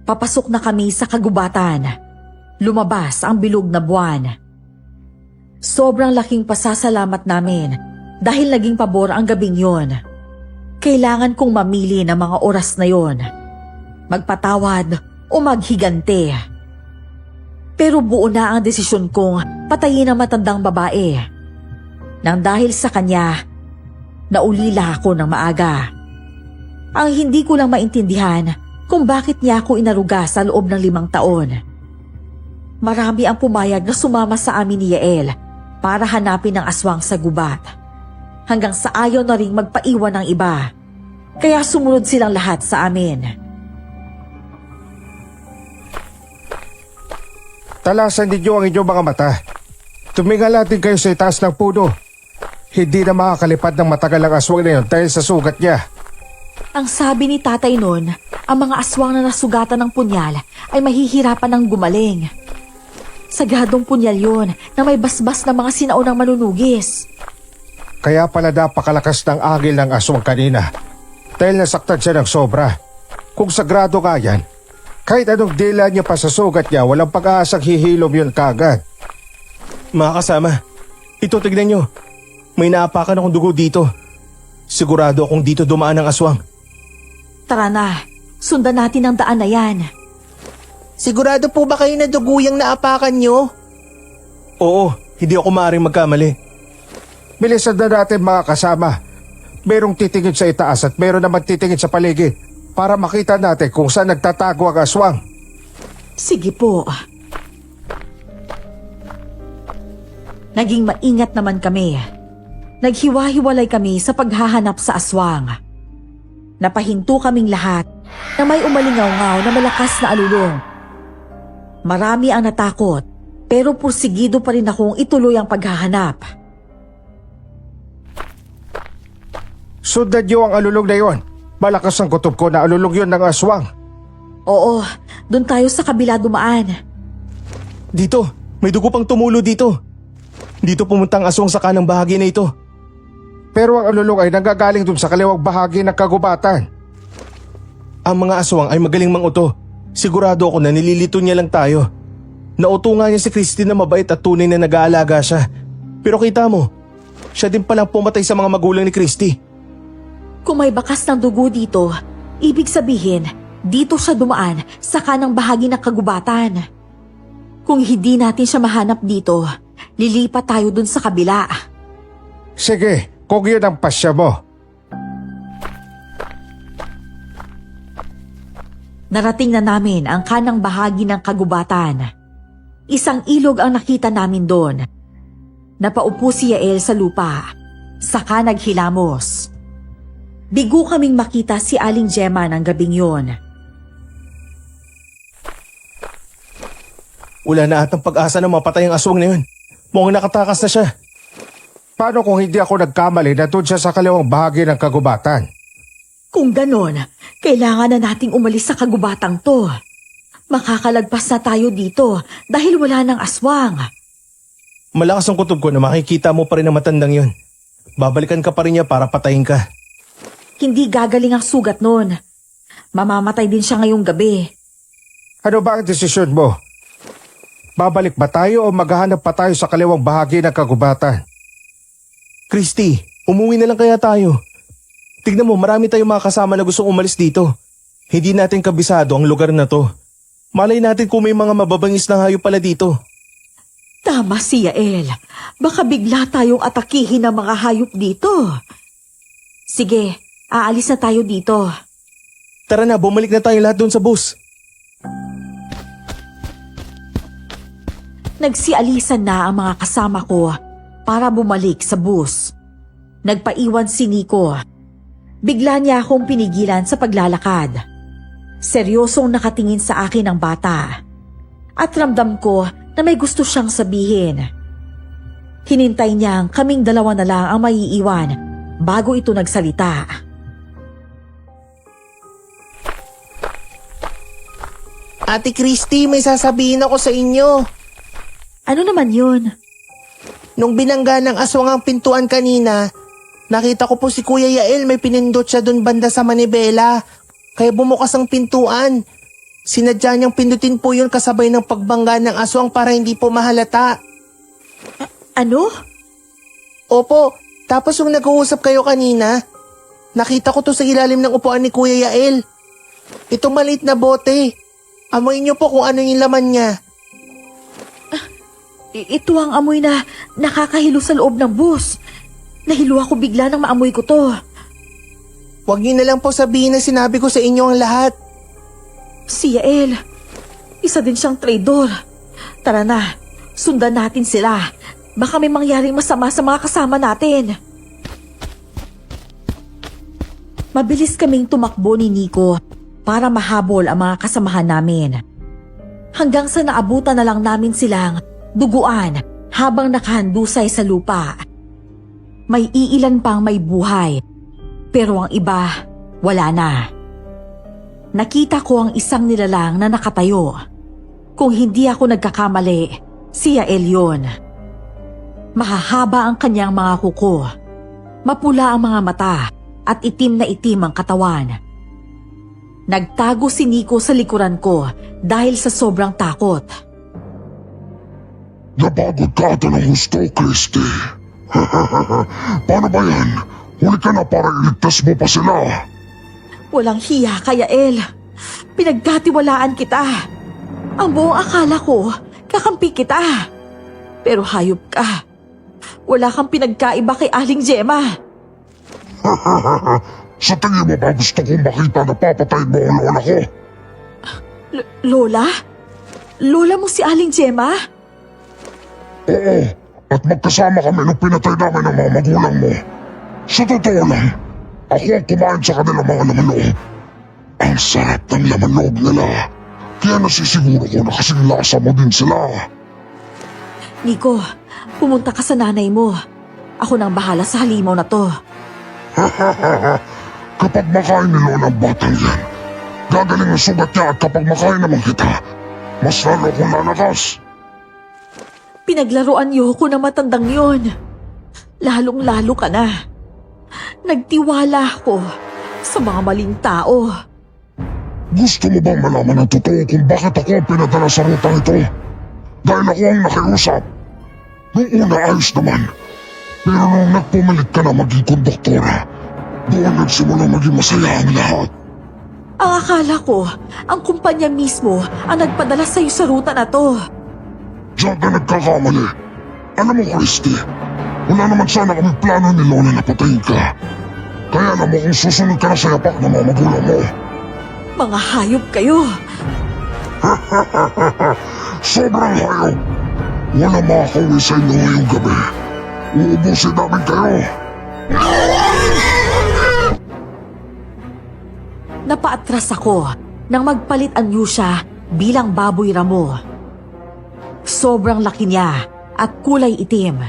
Papasok na kami sa kagubatan. Lumabas ang bilog na buwan. Sobrang laking pasasalamat namin dahil naging pabor ang gabing yon. Kailangan kong mamili ng mga oras na yon. Magpatawad o maghigante. Pero buo na ang desisyon kong patayin ang matandang babae. Nang dahil sa kanya, naulila ako ng maaga. Ang hindi ko lang maintindihan kung bakit niya ako inaruga sa loob ng 5 taon. Marami ang pumayag na sumama sa amin ni Yael para hanapin ang aswang sa gubat. Hanggang sa ayaw na ring magpaiwan ng iba. Kaya sumunod silang lahat sa amin. Talasan ninyo ang inyong mga mata. Tumingala din kayo sa itaas ng puno. Hindi na makakalipad ng matagal ang aswang na yun dahil sa sugat niya. Ang sabi ni tatay noon, ang mga aswang na nasugatan ng punyal ay mahihirapan ng gumaling. Sagadong punyal yun na may basbas na mga sinaunang manunugis. Kaya pala napakalakas ng agil ng aswang kanina dahil nasaktan siya ng sobra. Kung sagrado ka yan, kahit anong dila niya pa sa sugat niya, walang pag-aasang hihilom yun kagad. Mga kasama, ito tignan nyo. May naapakan akong dugo dito. Sigurado akong dito dumaan ang aswang. Tara na, sundan natin ang daan na yan. Sigurado po ba kayo na duguyang naapakan nyo? Oo, hindi ako maaaring magkamali. Bilisan na natin mga kasama. Merong titingin sa itaas at meron naman titingin sa paligid para makita natin kung saan nagtatago ang aswang. Sige po. Naging maingat naman kami. Naghiwa-hiwalay kami sa paghahanap sa aswang. Napahinto kaming lahat na may umalingaw-ngaw na malakas na alulong. Marami ang natakot, pero pursigido pa rin akong ituloy ang paghahanap. Sundan niyo ang alulong na yon. Malakas ang kutob ko na alulong yon ng aswang. Oo, doon tayo sa kabila dumaan. Dito, may dugo pang tumulo dito. Dito pumunta ang aswang sa kanang bahagi na ito. Pero ang alulong ay nanggagaling dun sa kaliwang bahagi ng kagubatan. Ang mga aswang ay magaling manguto. Sigurado ako na nililito niya lang tayo. Nauto nga niya si Christy na mabait at tunay na nag-aalaga siya. Pero kita mo, siya din palang pumatay sa mga magulang ni Christy. Kung may bakas ng dugo dito, ibig sabihin, dito siya dumaan sa kanang bahagi ng kagubatan. Kung hindi natin siya mahanap dito, lilipat tayo dun sa kabila. Sige, kung yun ang pasya mo. Narating na namin ang kanang bahagi ng kagubatan. Isang ilog ang nakita namin doon. Napaupo si Yael sa lupa, saka naghilamos. Bigo kaming makita si Aling Gemma ng gabing yon. Wala na atang pag-asa na mapatay ang aswang na yun. Mukhang nakatakas na siya. Paano kung hindi ako nagkamali na doon siya sa kaliwang bahagi ng kagubatan? Kung ganon, kailangan na nating umalis sa kagubatang to. Makakalagpas na tayo dito dahil wala ng aswang. Malakas ang kutob ko na makikita mo pa rin ang matandang yun. Babalikan ka pa rin niya para patayin ka. Hindi gagaling ang sugat nun. Mamamatay din siya ngayong gabi. Ano ba ang desisyon mo? Babalik ba tayo o maghahanap pa tayo sa kaliwang bahagi ng kagubatan? Christy, umuwi na lang kaya tayo. Tignan mo, marami tayong mga kasama na gustong umalis dito. Hindi natin kabisado ang lugar na to. Malay natin kung may mga mababangis na hayop pala dito. Tama si Yael. Baka bigla tayong atakihin ng mga hayop dito. Sige, aalis na tayo dito. Tara na, bumalik na tayo lahat doon sa bus. Nagsialisan na ang mga kasama ko para bumalik sa bus. Nagpaiwan si Nico. Bigla niya akong pinigilan sa paglalakad. Seryosong nakatingin sa akin ang bata. At ramdam ko na may gusto siyang sabihin. Hinintay niyang kaming dalawa na lang ang maiiwan bago ito nagsalita. Ate Christy, may sasabihin ako sa inyo. Ano naman yun? Nung binangga ng aswang ang pintuan kanina, nakita ko po si Kuya Yael may pinindot siya dun banda sa manibela. Kaya bumukas ang pintuan. Sinadya niyang pindutin po yun kasabay ng pagbangga ng aswang para hindi po mahalata. Ano? Opo, tapos yung nag-uusap kayo kanina, nakita ko to sa ilalim ng upuan ni Kuya Yael. Itong maliit na bote. Amoy niyo po kung ano yung laman niya. Ito ang amoy na nakakahilo sa loob ng bus. Nahilo ako bigla nang maamoy ko to. Huwag niyo na lang po sabihin na sinabi ko sa inyo ang lahat. Si Yael, isa din siyang traidor. Tara na, sundan natin sila. Baka may mangyaring masama sa mga kasama natin. Mabilis kaming tumakbo ni Nico para mahabol ang mga kasamahan namin. Hanggang sa naabutan na lang namin silang duguan habang nakahandusay sa lupa. May iilan pang may buhay, pero ang iba wala na. Nakita ko ang isang nilalang na nakatayo. Kung hindi ako nagkakamali, si Yael yun. Mahahaba ang kanyang mga kuko. Mapula ang mga mata at itim na itim ang katawan. Nagtago si Nico sa likuran ko dahil sa sobrang takot. Napagod ka ata ng husto, Christy. Paano ba yan? Huli ka na para iligtas mo pa sila. Walang hiya ka, Yael. Pinagkatiwalaan kita. Ang buong akala ko, kakampi kita. Pero hayop ka. Wala kang pinagkaiba kay Aling Gemma. Sa tingin mo ba gusto kong makita na papatay mo ang lola ko? Lola? Lola mo si Aling Gemma? Oo, At magkasama kami nung pinatay namin ang mga magulang mo. Sa totoo lang, ako ang kumain sa kanilang mga laman loob. Ang sarap ng laman loob nila. Kaya nasisiguro ko na kasing lasa mo din sila. Nico, pumunta ka sa nanay mo. Ako nang bahala sa halimaw na to. Kapag makain ni Lola ang batang yan, gagaling ang sugat niya at kapag makain naman kita, mas lalo akong lalakas. Pinaglaruan niyo ko na matandang yon. Lalong-lalo ka na. Nagtiwala ako sa mga maling tao. Gusto mo bang malaman ang totoo kung bakit ako ang pinadala sa rutang ito? Dahil ako ang nakiusap. Noong una ayos naman. Pero nung nagpumilit ka na maging konduktora, doon nagsimula maging masaya ang lahat. Ang akala ko, ang kumpanya mismo ang nagpadala sa'yo sa ruta na to. Diyan ka nagkakamali. Alam mo, Christy, wala naman sana kaming plano ni Lola na patayin ka. Kaya alam mo kung susunod ka na sa yapak ng mga magulang mo. Mga hayop kayo. Sobrang hayop. Wala makakauwi sa inyo ngayong gabi. Uubusin namin kayo. Napaatras ako nang magpalit ang Yusha bilang baboy ramo. Sobrang laki niya at kulay itim.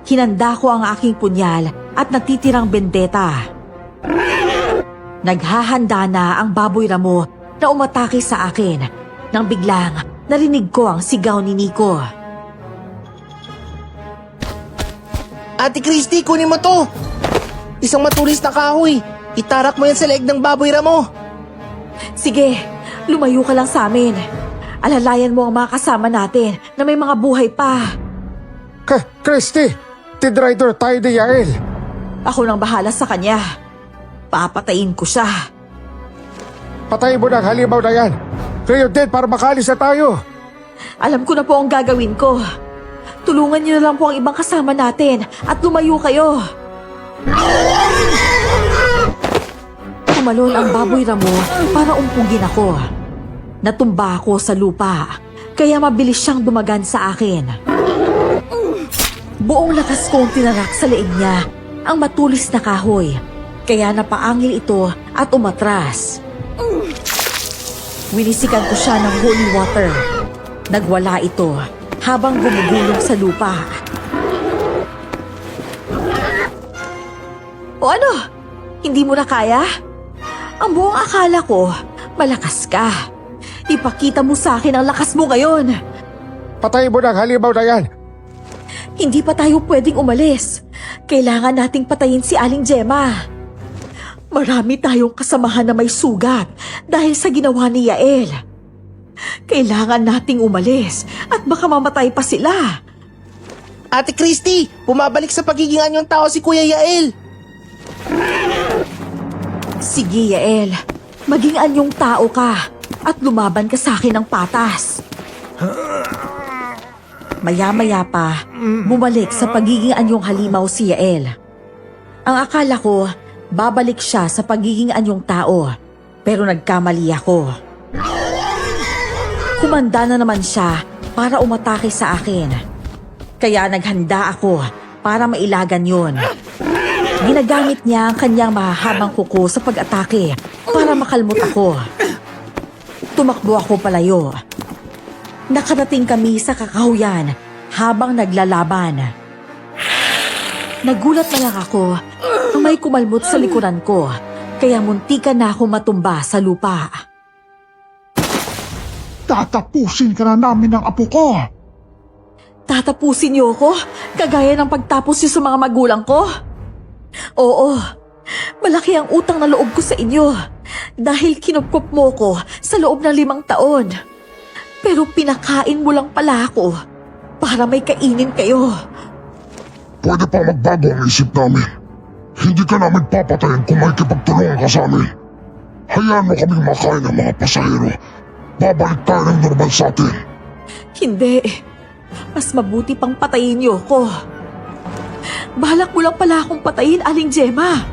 Hinanda ko ang aking punyal at natitirang bendeta. Naghahanda na ang baboy ramo na umatake sa akin nang biglang narinig ko ang sigaw ni Nico. Ate Christy, kunin mo to! Isang matulis na kahoy. Itarak mo yan sa leeg ng baboy ramo. Sige, lumayo ka lang sa amin. Alalayan mo ang mga kasama natin na may mga buhay pa. Christy, tidrider tayo ni Yael. Ako nang bahala sa kanya. Papatayin ko siya. Patayin mo na ang halimaw na yan. Kayo din para makalis na tayo. Alam ko na po ang gagawin ko. Tulungan niyo na lang po ang ibang kasama natin at lumayo kayo. Tumalon ang baboy ramo para umpugin ako. Natumba ako sa lupa, kaya mabilis siyang dumagan sa akin. Buong lakas kong tinarak sa leeg niya ang matulis na kahoy, kaya napaangil ito at umatras. Winisikan ko siya ng holy water. Nagwala ito habang gumugulong sa lupa. O ano? Hindi mo na kaya? Ang buong akala ko, malakas ka. Ipakita mo sa akin ang lakas mo ngayon. Patayin mo na ang halimaw na yan. Hindi pa tayo pwedeng umalis. Kailangan nating patayin si Aling Gemma. Marami tayong kasamahan na may sugat dahil sa ginawa ni Yael. Kailangan nating umalis at baka mamatay pa sila. Ate Christy, bumabalik sa pagiging anyong tao si Kuya Yael. Sige, Yael. Maging anyong tao ka at lumaban ka sa akin ng patas. Maya-maya pa, bumalik sa pagiging anyong halimaw si Yael. Ang akala ko, babalik siya sa pagiging anyong tao, pero nagkamali ako. Kumanda na naman siya para umatake sa akin. Kaya naghanda ako para mailagan yun. Ginagamit niya ang kanyang mahahabang kuko sa pag-atake para makalmot ako. Tumakbo ako palayo. Nakarating kami sa kakahuyan habang naglalaban. Nagulat na lang ako nung may kumalmot sa likuran ko, kaya muntikan na ako matumba sa lupa. Tatapusin ka na namin ng apo ko. Tatapusin niyo ako, kagaya ng pagtapos niyo sa mga magulang ko? Oo, malaki ang utang na loob ko sa inyo dahil kinupkup mo ko sa loob ng 5 taon. Pero pinakain mo lang pala ako para may kainin kayo. Pwede pa magbago ang isip namin. Hindi ka namin papatayin kung may kipagtulungan ka sa amin. Hayaan mo kaming makain ng mga pasahero. Babalik tayo ng normal sa atin. Hindi. Mas mabuti pang patayin niyo ko. Balak mo lang pala akong patayin, Aling Gemma.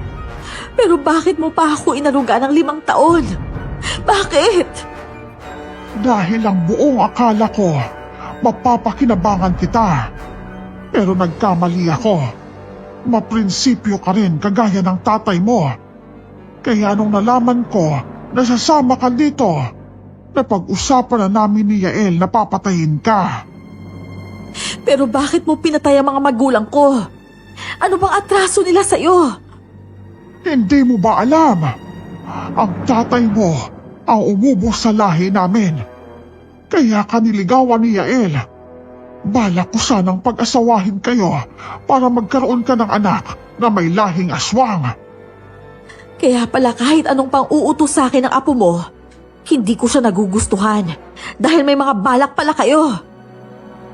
Pero bakit mo pa ako inaruga ng 5 taon? Bakit? Dahil ang buong akala ko, mapapakinabangan kita. Pero nagkamali ako. Maprinsipyo ka rin kagaya ng tatay mo. Kaya nung nalaman ko na sasama ka dito, napag-usapan na namin ni Yael na papatayin ka. Pero bakit mo pinatay ang mga magulang ko? Ano bang atraso nila sa'yo? Hindi mo ba alam? Ang tatay mo ang umubos sa lahi namin. Kaya kaniligawan ni Yael. Balak ko sanang pag-asawahin kayo para magkaroon ka ng anak na may lahing aswang. Kaya pala kahit anong pang-uutos sa akin ng apo mo, hindi ko siya nagugustuhan dahil may mga balak pala kayo.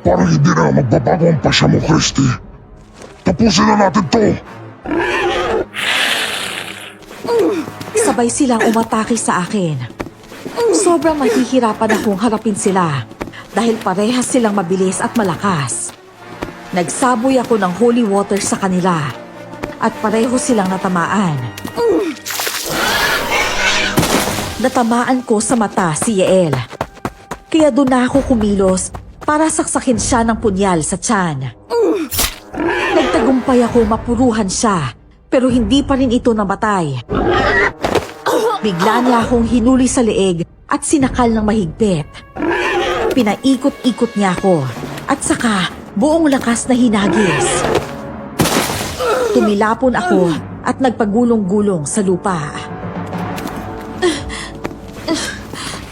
Parang hindi na magbabago ang pasya mo, Christy. Tapusin na natin to. Sabay silang umatake sa akin. Sobrang mahihirapan akong harapin sila dahil parehas silang mabilis at malakas. Nagsaboy ako ng holy water sa kanila at pareho silang natamaan. Natamaan ko sa mata si Yael. Kaya doon na ako kumilos para saksakin siya ng punyal sa tiyan. Nagtagumpay ako mapuruhan siya pero hindi pa rin ito namatay. Bigla niya akong hinuli sa leeg at sinakal ng mahigpit. Pinaikot-ikot niya ako at saka buong lakas na hinagis. Tumilapon ako at nagpagulong-gulong sa lupa.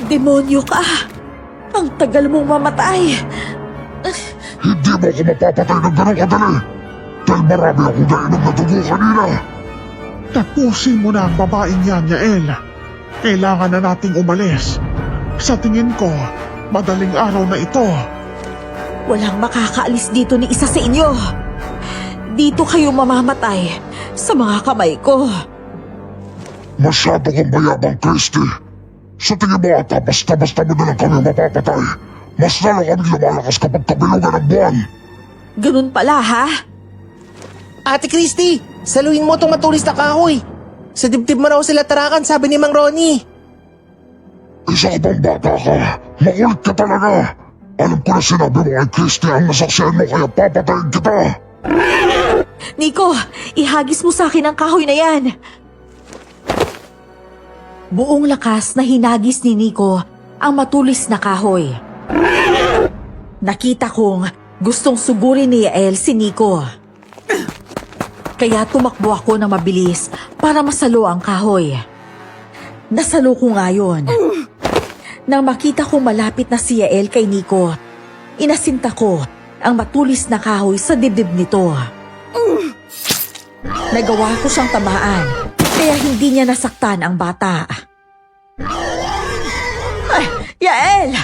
Demonyo ka! Ang tagal mong mamatay! Hindi mo ako mapapatay ng ganong kadali. Dahil marami akong nainom na dugo kanina. Tapusin mo na ang babaeng yan, Yael. Kailangan na nating umalis. Sa tingin ko, madaling araw na ito. Walang makakaalis dito ni isa sa inyo. Dito kayo mamamatay sa mga kamay ko. Masyado kang mayabang, Christy. Sa tingin mo ata, basta-basta mo na lang kami mapapatay. Mas lalo kami lumalakas kapag kabilugan ng buwan. Ganun pala, ha? Ate Christy, saluhin mo itong matulis na kahoy. Sa dibdib mo raw sila tarakan, sabi ni Mang Ronnie. Isa ka bang bata ka? Makulit ka talaga. Alam ko na sinabi mo kay Christy ang nasaksihan mo kaya papatayin kita. Nico, ihagis mo sa akin ang kahoy na yan. Buong lakas na hinagis ni Nico ang matulis na kahoy. Nakita kong gustong sugurin ni Yael si Nico. Kaya tumakbo ako ng mabilis para masalo ang kahoy. Nasalo ko nga yun. Nang makita kong malapit na si Yael kay Nico, inasinta ko ang matulis na kahoy sa dibdib nito. Nagawa ko siyang tamaan, kaya hindi niya nasaktan ang bata. Ay, Yael!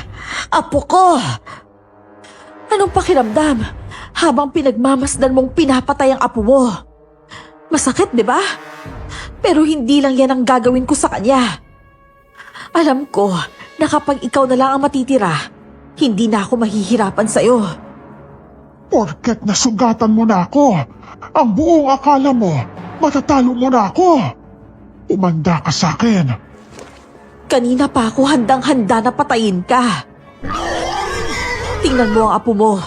Apo ko! Anong pakiramdam habang pinagmamasdan mong pinapatay ang apo mo? Masakit, di ba? Pero hindi lang yan ang gagawin ko sa kanya. Alam ko na kapag ikaw na lang ang matitira, hindi na ako mahihirapan sa'yo. Porket nasugatan mo na ako, ang buong akala mo, matatalo mo na ako. Umanda ka sa akin. Kanina pa ako handang-handa na patayin ka. Tingnan mo ang apo mo.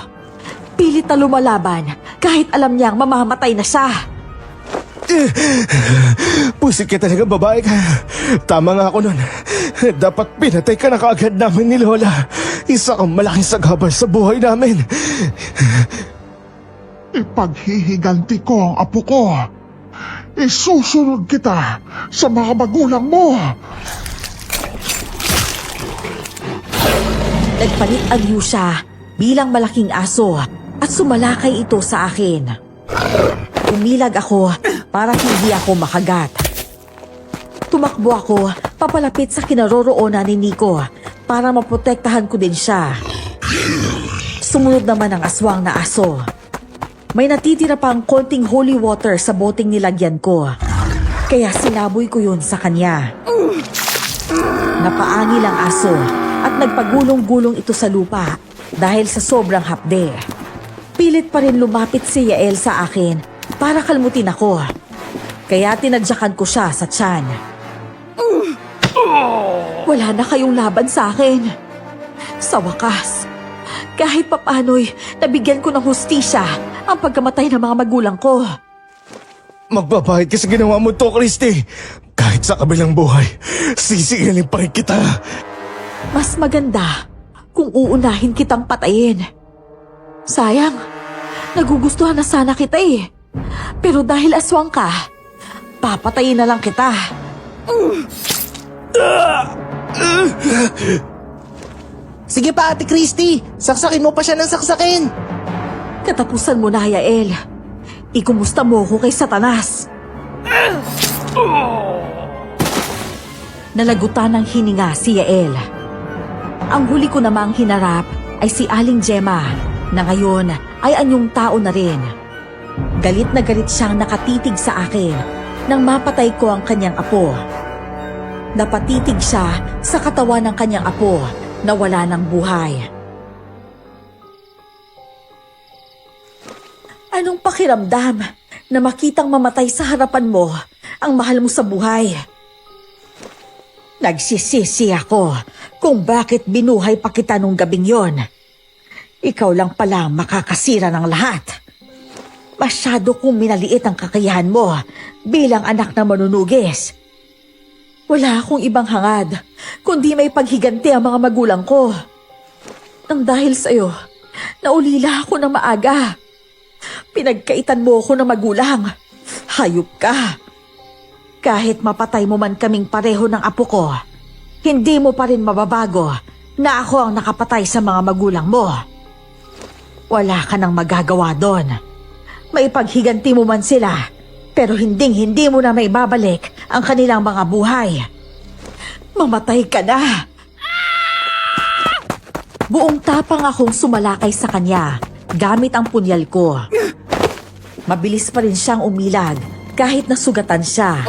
Pilit na lumalaban kahit alam niyang mamamatay na siya. Pusit ka talaga, babae ka. Tama nga ako nun. Dapat pinatay ka na kaagad namin ni Lola. Isa kang malaking sagabal sa buhay namin. Ipaghihiganti ko ang apo ko. Isusunod kita sa mga magulang mo. Nagpalit ang Yusha bilang malaking aso at sumalakay ito sa akin. Umilag ako para hindi ako makagat. Tumakbo ako papalapit sa kinaroroonan ni Nico para maprotektahan ko din siya. Sumunod naman ang aswang na aso. May natitira pang konting holy water sa boteng nilagyan ko. Kaya sinaboy ko yun sa kanya. Napaangil ang aso at nagpagulong-gulong ito sa lupa dahil sa sobrang hapde. Pilit pa rin lumapit si Yael sa akin para kalmutin ako. Kaya tinadyakan ko siya sa tiyan. Wala na kayong laban sa akin. Sa wakas, Kahit papano'y nabigyan ko ng hustisya ang pagkamatay ng mga magulang ko. Magbabayad ka sa ginawa mo to, Christy. Kahit sa kabilang buhay, sisingilin pa rin kita. Mas maganda kung uunahin kitang patayin. Sayang, nagugustuhan na sana kita eh. Pero dahil aswang ka, papatayin na lang kita. Sige pa, Ate Christy. Saksakin mo pa siya ng saksakin. Katapusan mo na, Yael. Ikumusta mo ko kay Satanas. Nalagutan ng hininga si Yael. Ang huli ko namang hinarap ay si Aling Gemma na ngayon ay anyong tao na rin. Galit na galit siyang nakatitig sa akin nang mapatay ko ang kanyang apo. Napatitig siya sa katawan ng kanyang apo na wala ng buhay. Anong pakiramdam na makitang mamatay sa harapan mo ang mahal mo sa buhay? Nagsisisi ako kung bakit binuhay pa kita nung gabing yon. Ikaw lang pala ang makakasira ng lahat. Masyado kong minaliit ang kakayahan mo bilang anak na manunugis. Wala akong ibang hangad kundi may paghiganti ang mga magulang ko. Nang dahil sa'yo, naulila ako ng maaga. Pinagkaitan mo ako ng magulang. Hayop ka. Kahit mapatay mo man kaming pareho ng apo ko, hindi mo pa rin mababago na ako ang nakapatay sa mga magulang mo. Wala ka nang magagawa doon. Maipaghiganti mo man sila, pero hindi mo na maibabalik ang kanilang mga buhay. Mamatay ka na. Buong tapang akong sumalakay sa kanya gamit ang punyal ko. Mabilis pa rin siyang umilag kahit nasugatan siya.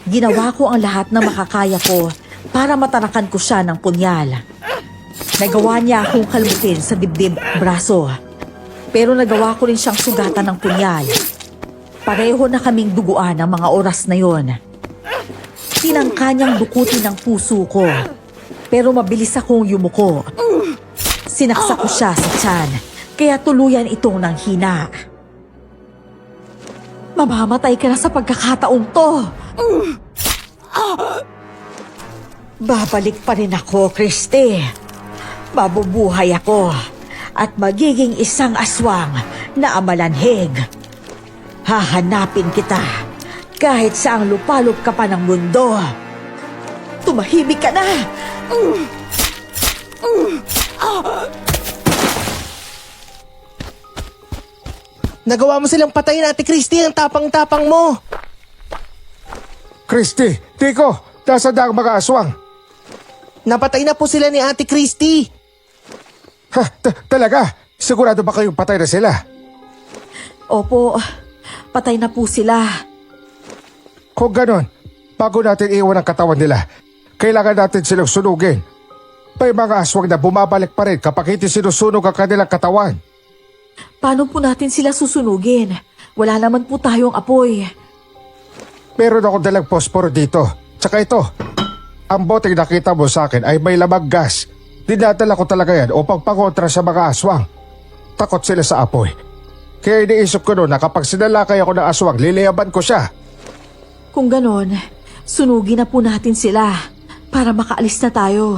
Ginawa ko ang lahat na makakaya ko para matarakan ko siya ng punyal. Nagawa niya akong kalmutin sa dibdib braso. Pero nagawa ko rin siyang sugatan ng punyal. Pareho na kaming duguan ang mga oras na yon. Tinangka niyang dukutin ang puso ko. Pero mabilis akong yumuko. Sinaksak ko siya sa tiyan, kaya tuluyan itong nanghina. Mamamatay ka na sa pagkakataong to. Babalik pa rin ako, Christy. Mabubuhay ako at magiging isang aswang na amalanhig. Hahanapin kita kahit saang lupalop ka pa ng mundo. Tumahimik ka na! Nagawa mo silang patayin, Ate Christy. Ang tapang-tapang mo. Christy, Tico, nasa daang mga aswang. Napatay na po sila ni Ate Christy. Ha, talaga? Sigurado ba kayong patay na sila? Opo, patay na po sila. Kung ganon, bago natin iwan ang katawan nila, kailangan natin silang sunugin. May mga aswang na bumabalik pa rin kapag hindi sinusunog ang kanilang katawan. Paano po natin sila susunugin? Wala naman po tayong apoy. Meron akong dalang posporo dito. Tsaka ito, ang boteng nakita mo sa akin ay may lamang gas. Dinadala ko talaga yan upang pangontra sa mga aswang. Takot sila sa apoy. Kaya iniisip ko noon na kapag sinalakay ako ng aswang, liliyaban ko siya. Kung ganon, sunugin na po natin sila para makaalis na tayo.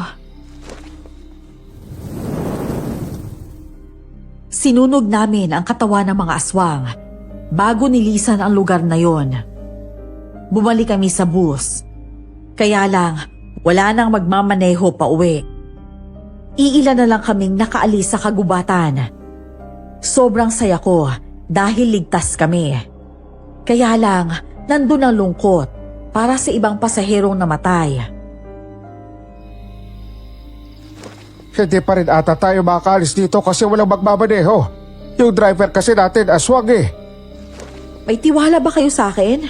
Sinunog namin ang katawan ng mga aswang bago nilisan ang lugar na yon. Bumalik kami sa bus. Kaya lang, wala nang magmamaneho pa uwi. Iilan na lang kaming nakaalis sa kagubatan. Sobrang saya ko dahil ligtas kami. Kaya lang, nandun ang lungkot para sa ibang pasaherong namatay. Hindi pa rin ata tayo makaalis dito kasi walang magmamaneho. Yung driver kasi natin aswang eh. May tiwala ba kayo sa akin?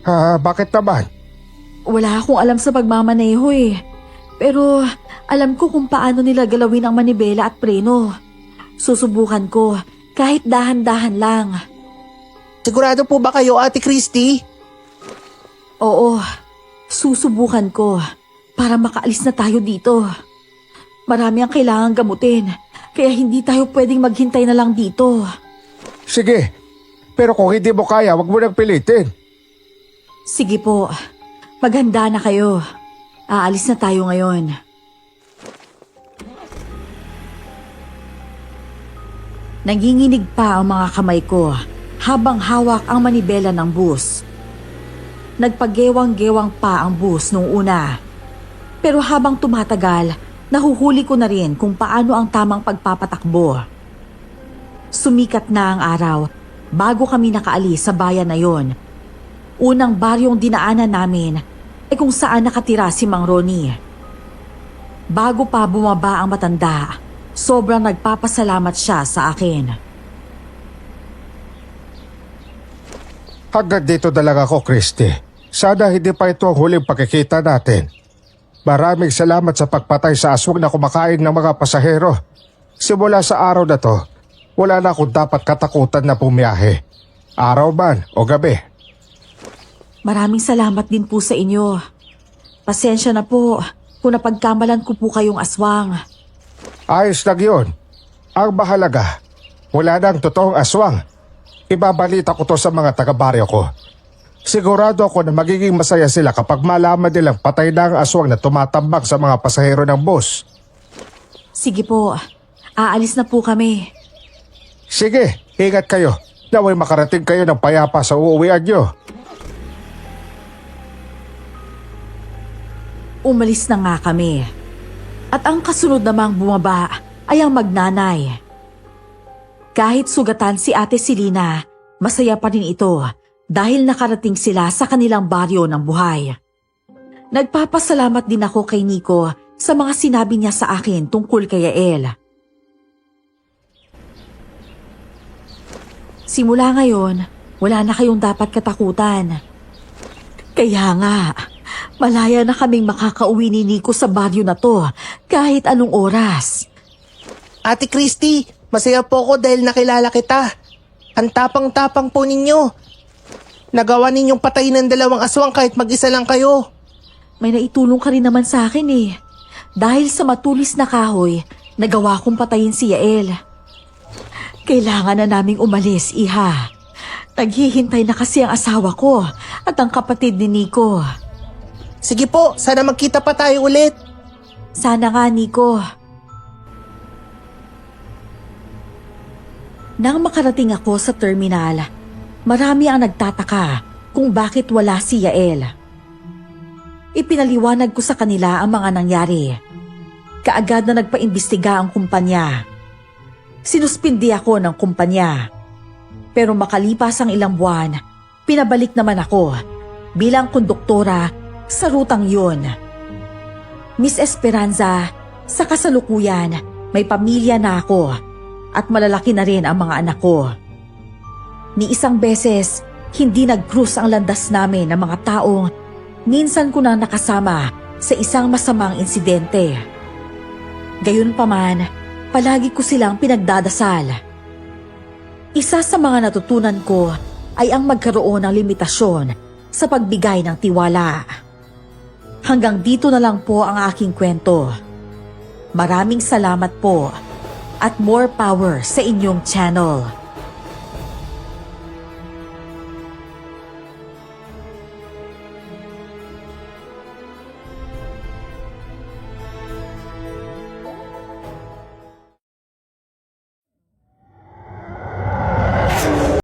Ha, bakit naman? Wala akong alam sa pagmamaneho eh. Pero alam ko kung paano nila galawin ang manibela at preno. Susubukan ko kahit dahan-dahan lang. Sigurado po ba kayo, Ate Christy? Oo, susubukan ko para makaalis na tayo dito. Marami ang kailangang gamutin Kaya hindi tayo pwedeng maghintay na lang dito. Sige, pero kung hindi mo kaya, wag mo nang pilitin. Sige po, maghanda na kayo. Aalis na tayo ngayon. Nanginginig pa ang mga kamay ko habang hawak ang manibela ng bus. Nagpagewang-gewang pa ang bus nung una. Pero habang tumatagal, nahuhuli ko na rin kung paano ang tamang pagpapatakbo. Sumikat na ang araw bago kami nakaalis sa bayan na yon. Unang baryong dinaanan namin ay kung saan nakatira si Mang Ronnie. Bago pa bumaba ang matanda, sobrang nagpapasalamat siya sa akin. Hanggang dito na lang ako, Christy. Sana hindi pa ito ang huling pagkikita natin. Maraming salamat sa pagpatay sa aswang na kumakain ng mga pasahero. Simula sa araw na to, wala na akong dapat katakutan na pumiyahe. Araw man o gabi. Maraming salamat din po sa inyo. Pasensya na po kung napagkamalan ko po kayong aswang. Ayos lang yun. Ang mahalaga, wala nang totoong aswang. Ibabalita ko to sa mga taga-baryo ko. Sigurado ako na magiging masaya sila kapag malaman nilang patay na ang aswang na tumatambak sa mga pasahero ng bus. Sige po, aalis na po kami. Sige, ingat kayo. Naway makarating kayo ng payapa sa uuwian nyo. Umalis na nga kami. At ang kasunod namang bumaba ay ang magnanay. Kahit sugatan si Ate Selena, masaya pa rin ito dahil nakarating sila sa kanilang baryo ng buhay. Nagpapasalamat din ako kay Nico sa mga sinabi niya sa akin tungkol kay Yael. Simula ngayon, wala na kayong dapat katakutan. Kaya nga, malaya na kaming makakauwi ni Nico sa baryo na to kahit anong oras. Ate Christy, masaya po ako dahil nakilala kita. Ang tapang-tapang po ninyo. Nagawa ninyong patayin ng 2 aswang kahit mag-isa lang kayo. May naitulong ka rin naman sa akin eh. Dahil sa matulis na kahoy, nagawa kong patayin si Yael. Kailangan na naming umalis, Iha. Naghihintay na kasi ang asawa ko at ang kapatid ni Nico. Sige po, sana magkita pa tayo ulit. Sana nga, Nico. Nang makarating ako sa terminal, marami ang nagtataka kung bakit wala si Yael. Ipinaliwanag ko sa kanila ang mga nangyari. Kaagad na nagpaimbestiga ang kumpanya. Sinuspindi ako ng kumpanya. Pero makalipas ang ilang buwan, pinabalik naman ako bilang konduktora sa rutang yun. Miss Esperanza, sa kasalukuyan, may pamilya na ako at malalaki na rin ang mga anak ko. Ni isang beses, hindi nag-cruise ang landas namin ng mga taong minsan ko na nakasama sa isang masamang insidente. Gayunpaman, palagi ko silang pinagdadasal. Isa sa mga natutunan ko ay ang magkaroon ng limitasyon sa pagbigay ng tiwala. Hanggang dito na lang po ang aking kwento. Maraming salamat po at more power sa inyong channel.